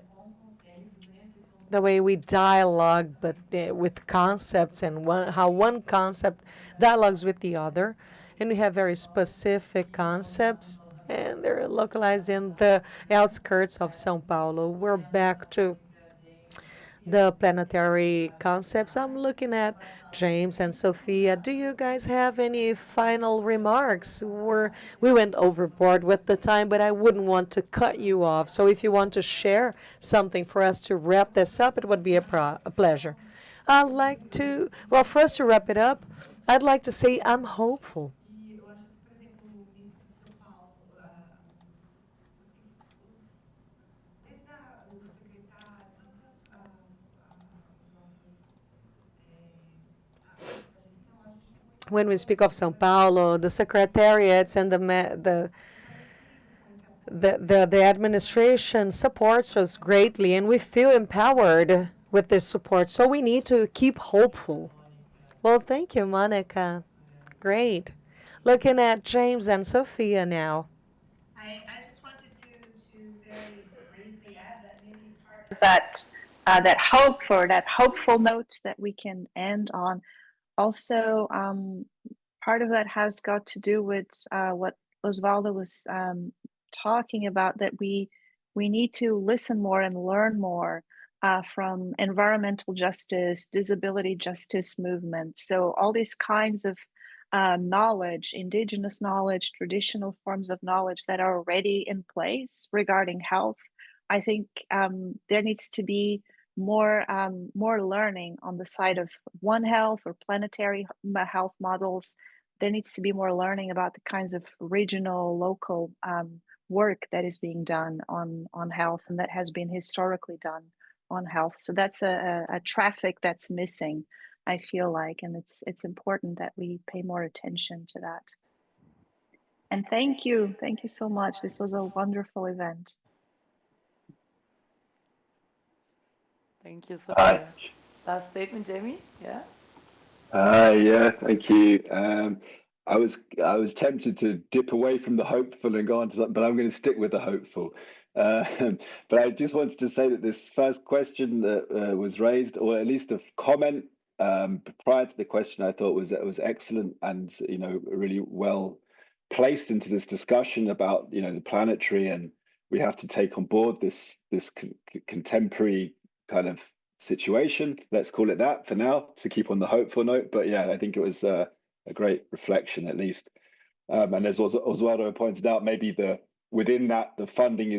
the way we dialogue, but with concepts, and how one concept dialogues with the other. And we have very specific concepts, and they're localized in the outskirts of São Paulo. We're back to the planetary concepts. I'm looking at James and Sofia. Do you guys have any final remarks? We went overboard with the time, but I wouldn't want to cut you off. So if you want to share something for us to wrap this up, it would be a pleasure. I'd like to, well, first to wrap it up, I'd like to say I'm hopeful. When we speak of São Paulo, the secretariats and the administration supports us greatly, and we feel empowered with this support. So we need to keep hopeful. Well, thank you, Monica. Great. Looking at James and Sophia now. I just wanted to very briefly add that maybe that hopeful note that we can end on. Also, part of that has got to do with what Oswaldo was talking about, that we need to listen more and learn more from environmental justice, disability justice movements. So all these kinds of knowledge, indigenous knowledge, traditional forms of knowledge that are already in place regarding health. I think there needs to be more learning on the side of One Health or planetary health models. There needs to be more learning about the kinds of regional, local work that is being done on health and that has been historically done on health. So that's a traffic that's missing, I feel like, and it's important that we pay more attention to that. And thank you so much. This was a wonderful event. Thank you, Sophia. Last statement, Jamie? Yeah. Yeah, thank you. I was tempted to dip away from the hopeful and go on to something, but I'm going to stick with the hopeful. But I just wanted to say that this first question that was raised, or at least a comment prior to the question, I thought was excellent and really well placed into this discussion about the planetary, and we have to take on board this contemporary kind of situation, let's call it that for now, to keep on the hopeful note. But yeah, I think it was a great reflection, at least. And as Oswaldo pointed out, maybe within that the funding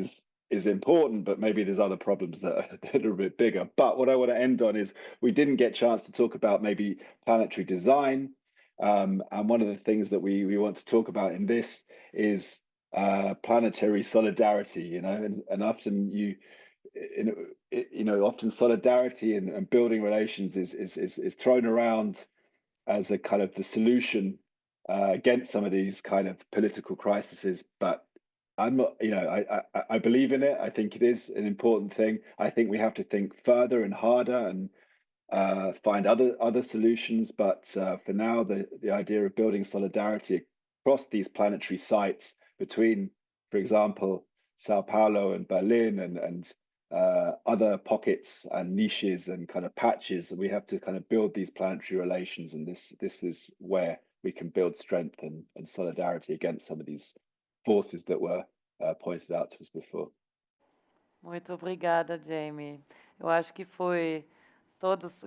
is important, but maybe there's other problems that are a bit bigger. But what I want to end on is we didn't get a chance to talk about maybe planetary design. And one of the things that we want to talk about in this is planetary solidarity, and often often solidarity and building relations is thrown around as a kind of the solution against some of these kind of political crises. But I'm not, I believe in it. I think it is an important thing. I think we have to think further and harder and find other solutions. But for now, the idea of building solidarity across these planetary sites between, for example, Sao Paulo and Berlin and other pockets and niches and kind of patches, we have to kind of build these planetary relations, and this is where we can build strength and solidarity against some of these forces that were pointed out to us before. Muito obrigada, Jamie. Eu acho que foi todos.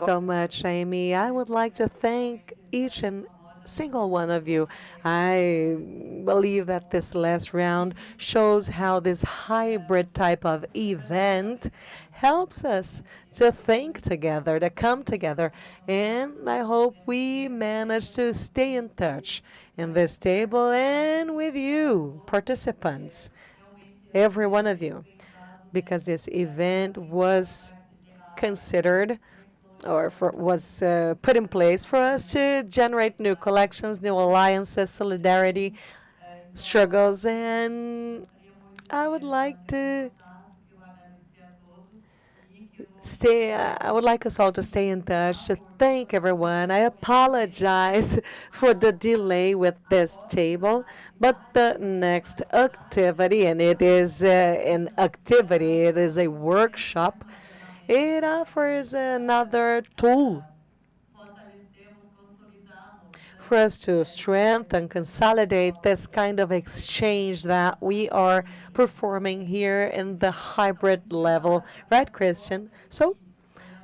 So much, Amy. I would like to thank each and single one of you. I believe that this last round shows how this hybrid type of event helps us to think together, to come together. And I hope we manage to stay in touch in this table and with you, participants, every one of you, because this event was considered or was put in place for us to generate new collections, new alliances, solidarity, struggles, and I would like to I would like us all to stay in touch, to thank everyone. I apologize for the delay with this table, but the next activity, and it is an activity, it is a workshop, it offers another tool for us to strengthen, consolidate this kind of exchange that we are performing here in the hybrid level. Right, Christian? So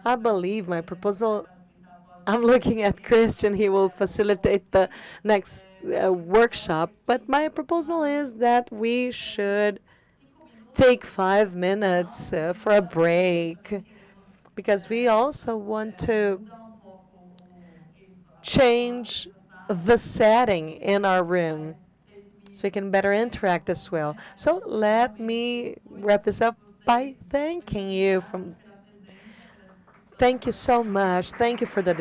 I believe my proposal, I'm looking at Christian, he will facilitate the next workshop, but my proposal is that we should take 5 minutes for a break, because we also want to change the setting in our room so we can better interact as well. So let me wrap this up by thanking you. Thank you so much. Thank you for the